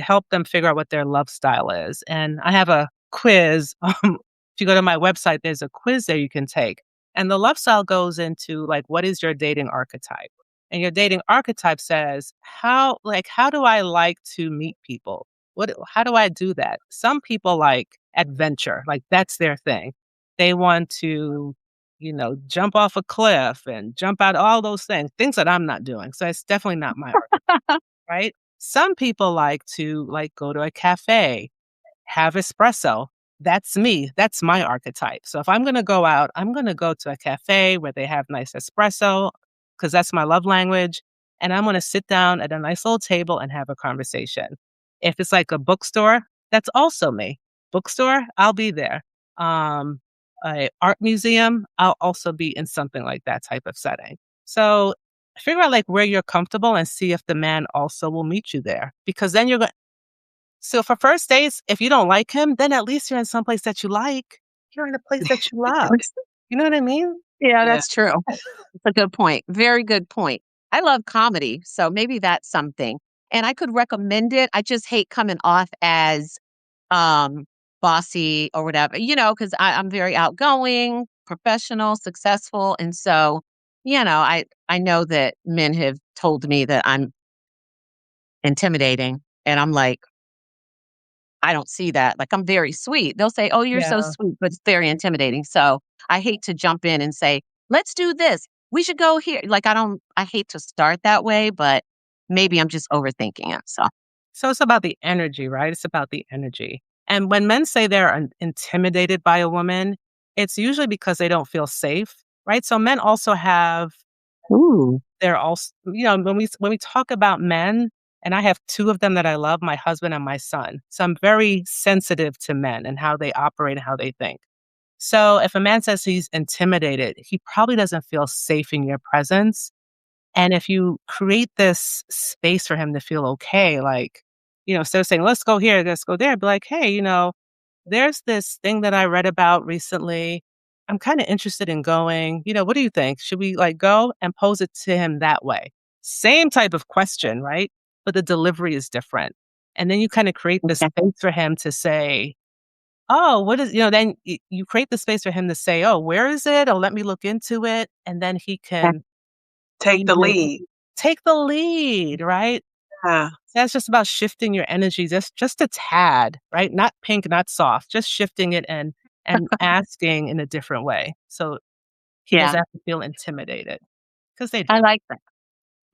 help them figure out what their love style is, and I have a quiz. If you go to my website, there's a quiz there you can take, and the love style goes into, like, what is your dating archetype? And your dating archetype says, how do I like to meet people? How do I do that? Some people like adventure, like, that's their thing. They want to, jump off a cliff and jump out, all those things that I'm not doing, so it's definitely not my archetype, right? Some people like to, like, go to a cafe, have espresso. That's me. That's my archetype. So if I'm gonna go out, I'm gonna go to a cafe where they have nice espresso, because that's my love language, and I'm gonna sit down at a nice little table and have a conversation. If it's like a bookstore, that's also me. Bookstore, I'll be there. Um, a art museum, I'll also be in something like that type of setting. So figure out, like, where you're comfortable and see if the man also will meet you there, because then you're going so for first dates, if you don't like him, then at least you're in some place that you like. You're in a place that you love. You know what I mean? Yeah, Yeah. that's true. That's a good point. Very good point. I love comedy, so maybe that's something. And I could recommend it. I just hate coming off as um bossy or whatever, because I'm very outgoing, professional, successful. And so, I know that men have told me that I'm intimidating. And I'm like, I don't see that. Like, I'm very sweet. They'll say, "Oh, you're so Yeah. sweet," but it's very intimidating. So I hate to jump in and say, "Let's do this. We should go here." Like, I hate to start that way, but maybe I'm just overthinking it. So, So it's about the energy, right? It's about the energy. And when men say they're intimidated by a woman, it's usually because they don't feel safe, right? So men also have, ooh, they're also, when we talk about men, And I have 2 of them that I love, my husband and my son. So I'm very sensitive to men and how they operate and how they think. So if a man says he's intimidated, he probably doesn't feel safe in your presence. And if you create this space for him to feel okay, like, instead of saying, let's go here, let's go there, be like, hey, there's this thing that I read about recently. I'm kind of interested in going. What do you think? Should we like go and pose it to him that way? Same type of question, right? But the delivery is different. And then you kind of create this Okay. space for him to say, oh, what is, then you create the space for him to say, oh, where is it? Or let me look into it. And then he can Take the either lead. take the lead, right? Yeah. That's just about shifting your energy just a tad, right? Not pink, not soft, just shifting it and asking in a different way. So he Yeah. doesn't have to feel intimidated because they I do. like that.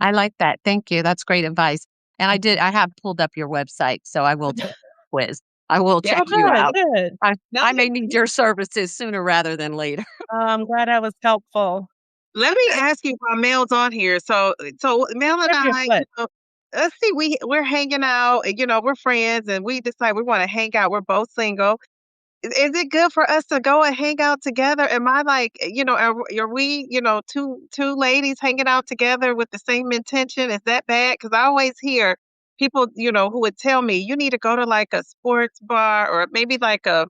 I like that. Thank you. That's great advice. And I have pulled up your website, so I will take the quiz. I will Yeah. Oh, check you good, out. good. I Now I may need your services sooner rather than later. I'm glad I was helpful. let me ask you while Mel's on here. So Mel and Where's your I, foot? let's see, we're hanging out, we're friends, and we decide we want to hang out. We're both single. Is it good for us to go and hang out together? Am I like, are we, two ladies hanging out together with the same intention? Is that bad? Because I always hear people, who would tell me you need to go to like a sports bar or maybe like a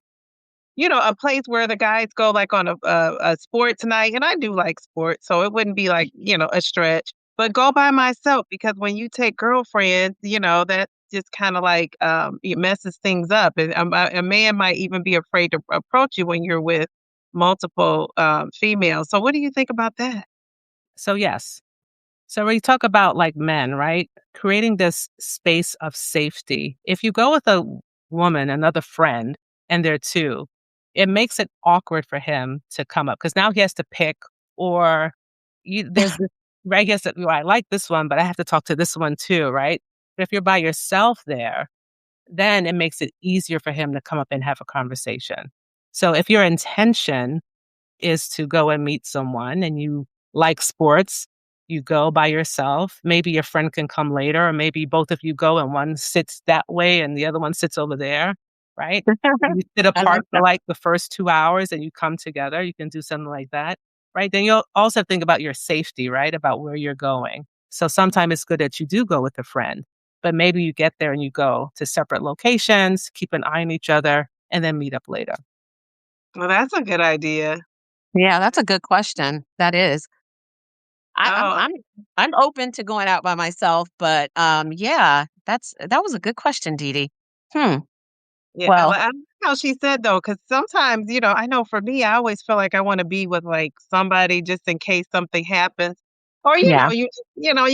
place where the guys go like on a sports night, and I do like sports, so it wouldn't be like, a stretch. But go by myself because when you take girlfriends, that just kind of like it messes things up, and a man might even be afraid to approach you when you're with multiple females. So what do you think about that? So yes. So when you talk about like men, right? Creating this space of safety. If you go with a woman, another friend, and they're two, it makes it awkward for him to come up because now he has to pick or there's this, right? I guess that, I like this one, but I have to talk to this one too, right? But if you're by yourself there, then it makes it easier for him to come up and have a conversation. So if your intention is to go and meet someone and you like sports, you go by yourself. Maybe your friend can come later, or maybe both of you go and one sits that way and the other one sits over there, right? You sit I like apart for that. like the first 2 hours and you come together. You can do something like that, right? Then you'll also think about your safety, right? About where you're going. So sometimes it's good that you do go with a friend, but maybe you get there and you go to separate locations, keep an eye on each other, and then meet up later. Well, that's a good idea. Yeah, that's a good question. That is. I, I'm Oh, I'm I'm open to going out by myself, but yeah, that was a good question, Dee Dee. Hmm. yeah, Well, I like how she said though, because sometimes, I know for me, I always feel like I wanna be with, like, somebody just in case something happens. Or, yeah. you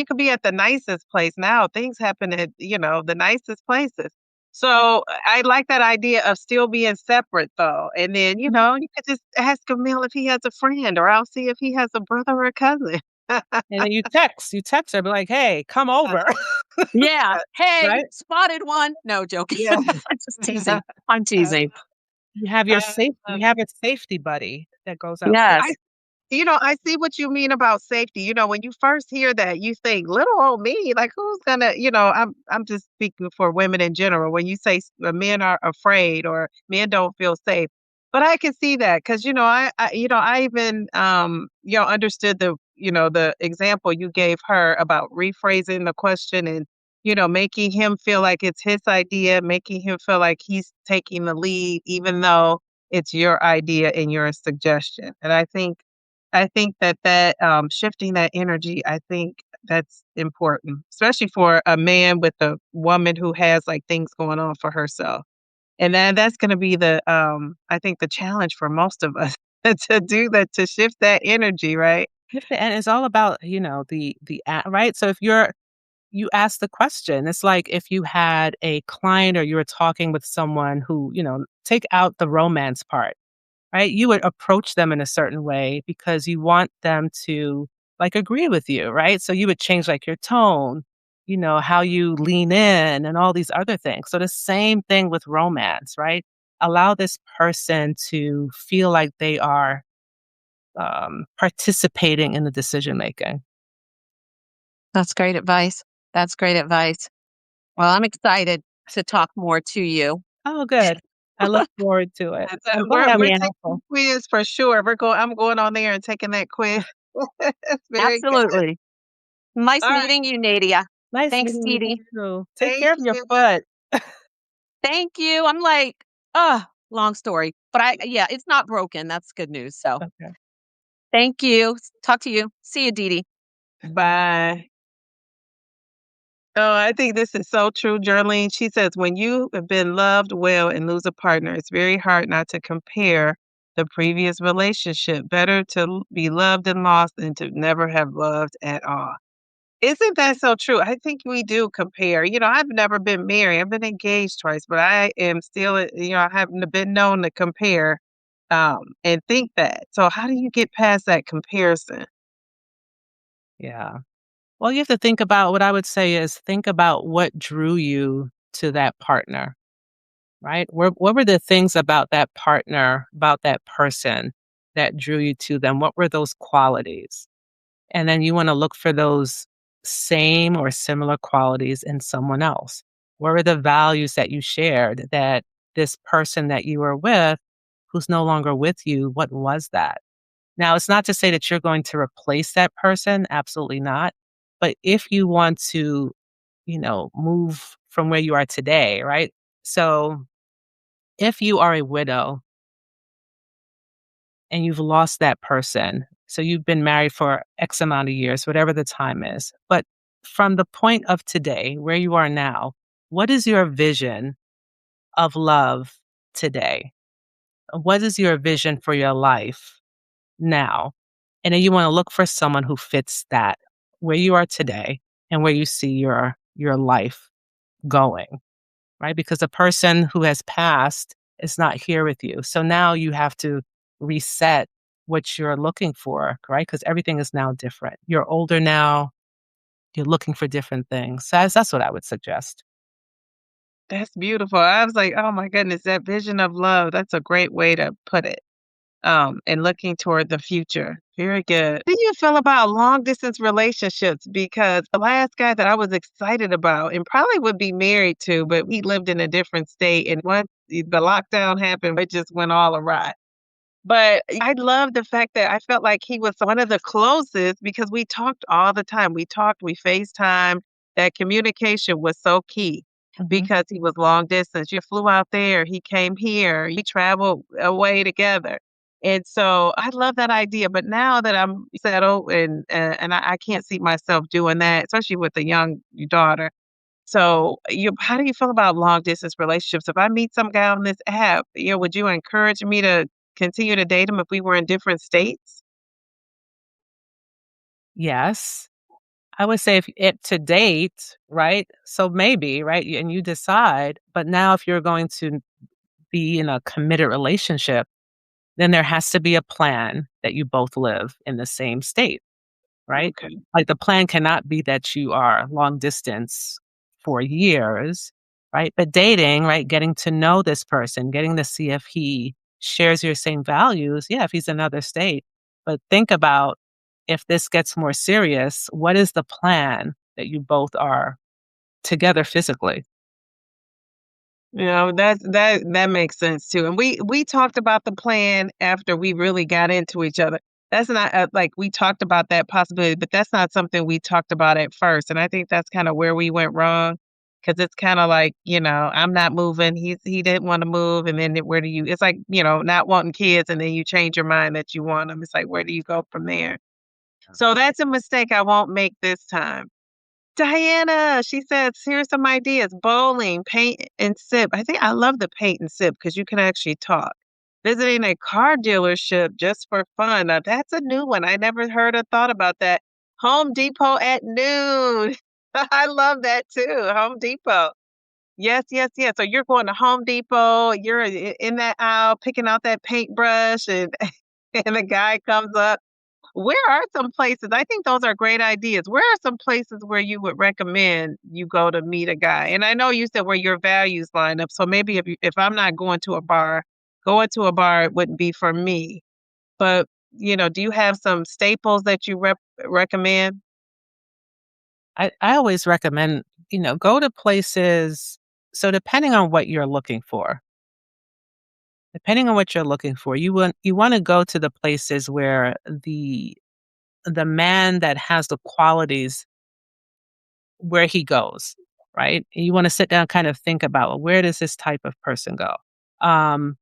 could be at the nicest place now, things happen at, the nicest places. So, I like that idea of still being separate though, and then, you could just ask Emil if he has a friend, or I'll see if he has a brother or a cousin. And then you text her, be like, "Hey, come over." Yeah. Hey, Right? spotted one. No, joking. Yeah. I'm just teasing. I'm teasing. You have a safety buddy that goes out with I Yes. I see what you mean about safety. When you first hear that, you think, "Little old me, like, who's gonna" I'm just speaking for women in general. When you say men are afraid or men don't feel safe. But I can see that because I even, understood the example you gave her about rephrasing the question and, making him feel like it's his idea, making him feel like he's taking the lead, even though it's your idea and your suggestion. And I think that shifting that energy, I think that's important, especially for a man with a woman who has, like, things going on for herself. And then that's gonna be I think the challenge for most of us to do that, to shift that energy, right? and it's all about, right? So if you ask the question, it's like if you had a client or you were talking with someone who, take out the romance part, right? You would approach them in a certain way because you want them to like agree with you, right? So you would change like your tone, how you lean in and all these other things. So the same thing with romance, right? Allow this person to feel like they are participating in the decision making. That's great advice. That's great advice. Well, I'm excited to talk more to you. Oh, good. I look forward to it. I'm glad We're I'm taking the helpful. quiz for sure. I'm going on there and taking that quiz. It's very good. Absolutely. Nice All right. meeting you, Nadia. Nice Thanks, meeting you Dee. too. Take Thank care of your you. foot. Thank you. I'm like, long story. But yeah, it's not broken. That's good news. So Okay. thank you. Talk to you. See you, Dee. Bye. Oh, I think this is so true, Jerlene. She says, when you have been loved well and lose a partner, it's very hard not to compare the previous relationship. Better to be loved and lost than to never have loved at all. Isn't that so true? I think we do compare. I've never been married. I've been engaged twice, but I am still, I haven't been known to compare and think that. So how do you get past that comparison? Yeah. Well, you have to think about what I would say is think about what drew you to that partner, right? What were the things about that partner, about that person that drew you to them? What were those qualities? And then you want to look for those same or similar qualities in someone else. What were the values that you shared that this person that you were with, who's no longer with you, what was that? Now, it's not to say that you're going to replace that person, absolutely not. But if you want to, move from where you are today, right? So if you are a widow and you've lost that person, so you've been married for X amount of years, whatever the time is, but from the point of today, where you are now, what is your vision of love today? What is your vision for your life now? And then you want to look for someone who fits that, where you are today and where you see your life going, right? Because the person who has passed is not here with you. So now you have to reset what you're looking for, right? Because everything is now different. You're older now, you're looking for different things. So that's what I would suggest. That's beautiful. I was like, oh my goodness, that vision of love. That's a great way to put it. And looking toward the future. Very good. How do you feel about long distance relationships? Because the last guy that I was excited about and probably would be married to, but we lived in a different state. And once the lockdown happened, it just went all awry. But I love the fact that I felt like he was one of the closest because we talked all the time. We talked, we FaceTime. That communication was so key Mhm. because he was long distance. You flew out there, he came here, we traveled away together. And so I love that idea. But now that I'm settled and I can't see myself doing that, especially with a young daughter. So, how do you feel about long distance relationships? If I meet some guy on this app, would you encourage me to continue to date him if we were in different states? Yes. I would say if it to date, right? So maybe, right? And you decide, but now if you're going to be in a committed relationship, then there has to be a plan that you both live in the same state, right? Okay. Like the plan cannot be that you are long distance for years, right? But dating, right? Getting to know this person, getting to see if he shares your same values. Yeah, if he's in another state. But think about if this gets more serious, what is the plan that you both are together physically? That makes sense too. And we talked about the plan after we really got into each other. That's not like we talked about that possibility, but that's not something we talked about at first. And I think that's kind of where we went wrong because it's kind of like, I'm not moving. He didn't want to move. And then where do you, it's like, not wanting kids and then you change your mind that you want them. It's like, where do you go from there? So that's a mistake I won't make this time. Diana, she says, here's some ideas: bowling, paint and sip. I think I love the paint and sip because you can actually talk. Visiting a car dealership just for fun. Now, that's a new one. I never heard or thought about that. Home Depot at noon. I love that too. Home Depot. Yes, yes, yes. So you're going to Home Depot, you're in that aisle picking out that paintbrush, and, and the guy comes up. Where are some places I think those are great ideas. Where are some places where you would recommend you go to meet a guy? And I know you said where your values line up, so maybe if I'm not going to a bar it wouldn't be for me. But, do you have some staples that you recommend? I always recommend go to places. So depending on what you're looking for, you want to go to the places where the man that has the qualities where he goes, right? And you want to sit down, kind of think about, well, where does this type of person go? Um,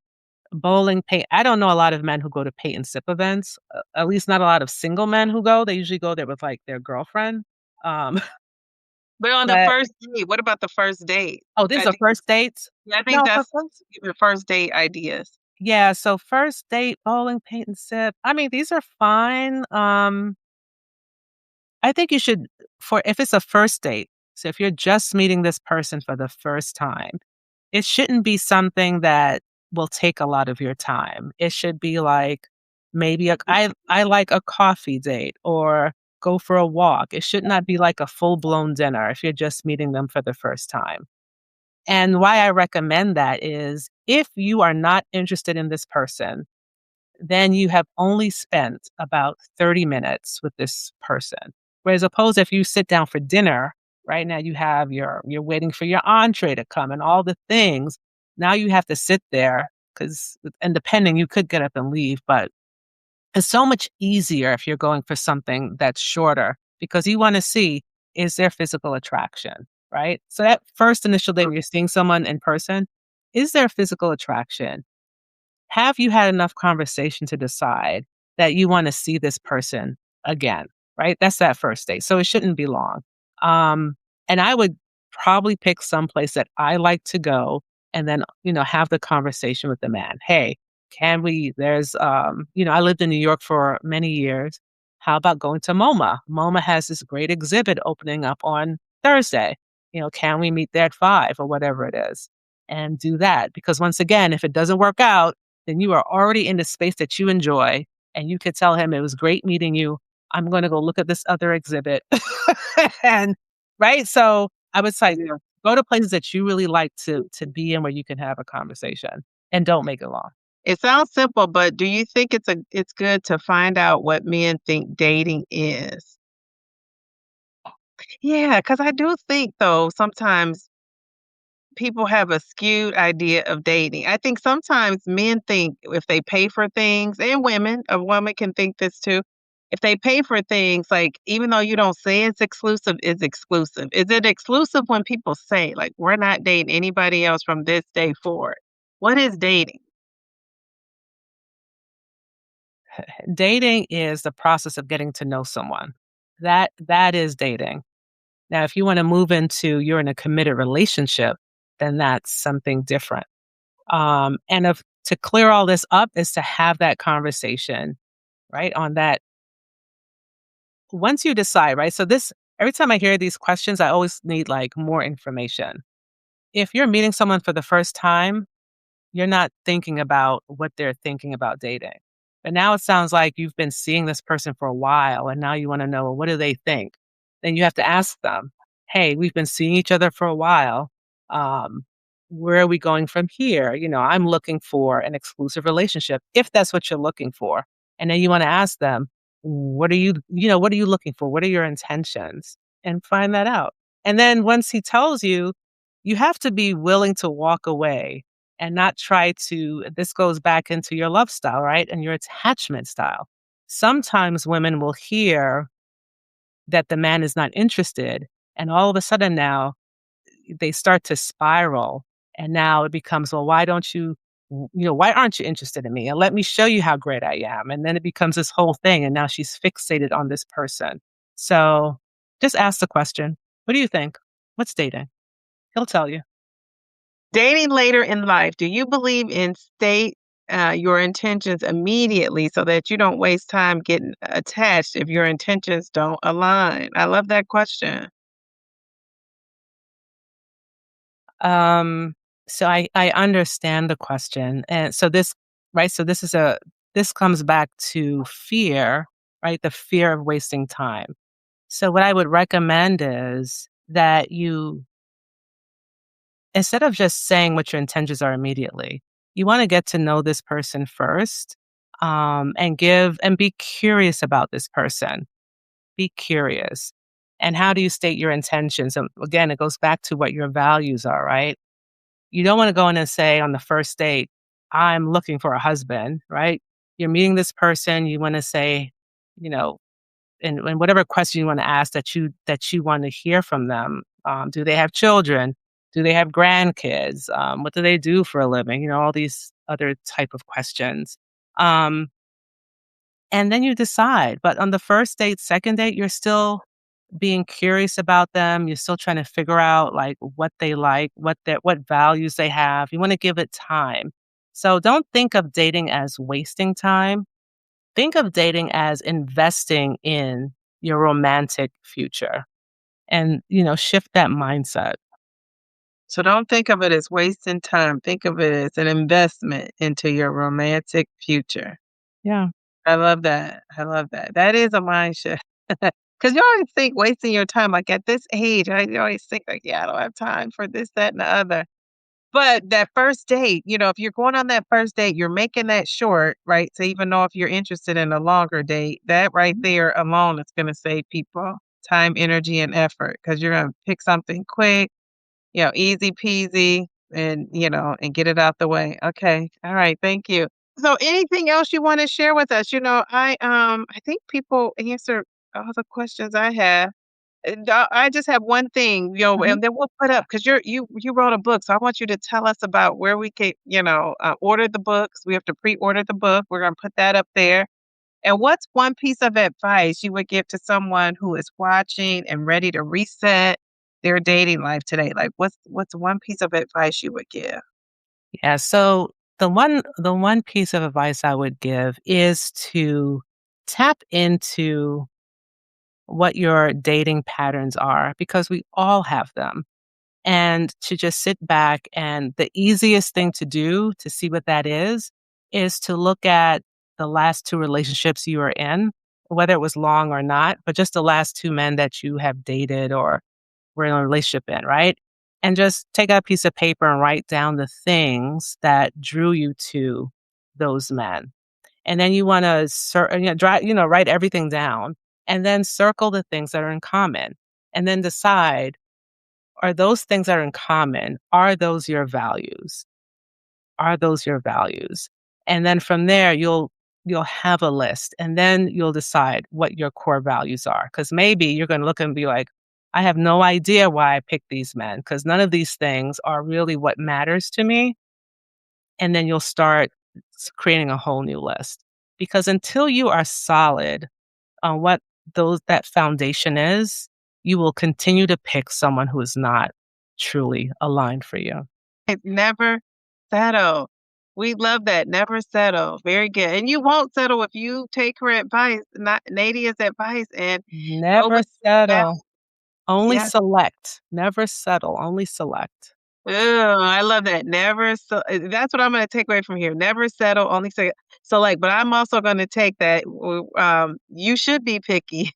Bowling, paint. I don't know a lot of men who go to paint and sip events. At least not a lot of single men who go. They usually go there with like their girlfriend. Um, But on the but first date, what about the first date? oh, this is I a think first date. yeah, I think No, for that's first. your first date ideas. Yeah, so first date, bowling, paint and sip. I mean, these are fine. I think you should, for if it's a first date. So if you're just meeting this person for the first time, it shouldn't be something that will take a lot of your time. It should be like maybe I like a coffee date or go for a walk. It should not be like a full-blown dinner if you're just meeting them for the first time. And why I recommend that is if you are not interested in this person, then you have only spent about 30 minutes with this person. Whereas opposed if you sit down for dinner, right now you're waiting for your entree to come and all the things. Now you have to sit there because and depending, you could get up and leave, but it's so much easier if you're going for something that's shorter because you want to see, is there physical attraction, right? So that first initial date when you're seeing someone in person, is there physical attraction? Have you had enough conversation to decide that you wanna see this person again, right? That's that first date, so it shouldn't be long. Um, and I would probably pick some place that I like to go and then, have the conversation with the man. "Hey, can we I lived in New York for many years. How about going to MoMA? MoMA has this great exhibit opening up on Thursday. Can we meet there at 5?" Or whatever it is, and do that. Because once again, if it doesn't work out, then you are already in the space that you enjoy, and you could tell him, "It was great meeting you. I'm gonna go look at this other exhibit." And right? So, I would say, Yeah. go to places that you really like to be in where you can have a conversation, and don't make it long. It sounds simple, but do you think it's good to find out what men think dating is? Yeah, because I do think though, sometimes people have a skewed idea of dating. I think sometimes men think if they pay for things, and women, a woman can think this too. If they pay for things, like even though you don't say it's exclusive, it's exclusive. Is it exclusive when people say, like, we're not dating anybody else from this day forward? What is dating? Dating is the process of getting to know someone. That is dating. Now, if you wanna move into you're in a committed relationship, then that's something different. And if to clear all this up is to have that conversation, right? On that, once you decide, right? So this every time I hear these questions, I always need like more information. If you're meeting someone for the first time, you're not thinking about what they're thinking about dating. But now it sounds like you've been seeing this person for a while and now you want to know, well, what do they think? Then you have to ask them, hey, we've been seeing each other for a while. Um, where are we going from here? I'm looking for an exclusive relationship if that's what you're looking for. And then you want to ask them, what are you looking for? What are your intentions? And find that out. And then once he tells you, you have to be willing to walk away and not try to this goes back into your love style, right? And your attachment style. Sometimes women will hear that the man is not interested, and all of a sudden now they start to spiral. And now it becomes, well, why aren't you interested in me? And let me show you how great I am. And then it becomes this whole thing. And now she's fixated on this person. So just ask the question, what do you think? What's dating? He'll tell you. Dating later in life, do you believe in state your intentions immediately so that you don't waste time getting attached if your intentions don't align? I love that question. Um, so I understand the question. And so this, right? So this comes back to fear, right? The fear of wasting time. So what I would recommend is that you, instead of just saying what your intentions are immediately, you want to get to know this person first, and be curious about this person. Be curious. And how do you state your intentions? And again, it goes back to what your values are, right? You don't want to go in and say on the first date, I'm looking for a husband, right? You're meeting this person, you want to say, you know, and whatever question you want to ask that you want to hear from them. Do they have children? Do they have grandkids? What do they do for a living? All these other type of questions. Um, and then you decide. But on the first date, second date, you're still being curious about them. You're still trying to figure out like what they like, what values they have. You want to give it time. So don't think of dating as wasting time. Think of dating as investing in your romantic future and, shift that mindset. So don't think of it as wasting time. Think of it as an investment into your romantic future. Yeah. I love that. I love that. That is a mind shift. Because you always think wasting your time, like at this age, you always think like, yeah, I don't have time for this, that, and the other. But that first date, if you're going on that first date, you're making that short, right? So even though if you're interested in a longer date, that right there alone is going to save people time, energy, and effort because you're going to pick something quick, easy peasy and get it out the way. Okay. All right. Thank you. So anything else you want to share with us? I think people answered all the questions I have. And, I just have one thing, Mhm. and then we'll put up because you wrote a book, so I want you to tell us about where we can, order the books. We have to pre-order the book. We're gonna put that up there. And what's one piece of advice you would give to someone who is watching and ready to reset their dating life today? Like, what's one piece of advice you would give? Yeah. So the one piece of advice I would give is to tap into what your dating patterns are because we all have them. And to just sit back, and the easiest thing to do to see what that is to look at the last two relationships you were in, whether it was long or not, but just the last two men that you have dated or were in a relationship in, right? And just take out a piece of paper and write down the things that drew you to those men. And then you want to, write everything down and then circle the things that are in common and then decide, are those things that are in common, are those your values? Are those your values? And then from there, you'll have a list, and then you'll decide what your core values are. Because maybe you're going to look and be like, I have no idea why I picked these men because none of these things are really what matters to me. And then you'll start creating a whole new list. Because until you are solid on what that foundation is, you will continue to pick someone who is not truly aligned for you. Never settle. We love that. Never settle. Very good. And you won't settle if you take her advice, not Nadia's advice, and go Never with that. settle. Only Yeah. select. Never settle. Only select. Oh, I love that. Never that's what I'm gonna take away from here. Never settle, only say select. But I'm also gonna take that. You should be picky.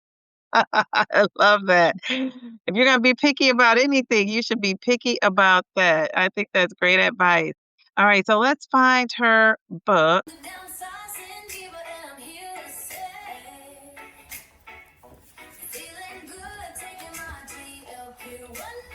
I love that. If you're gonna be picky about anything, you should be picky about that. I think that's great advice. All right, so let's find her book. Downsizing diva, and I'm here to stay. Feeling good, taking my GLP-1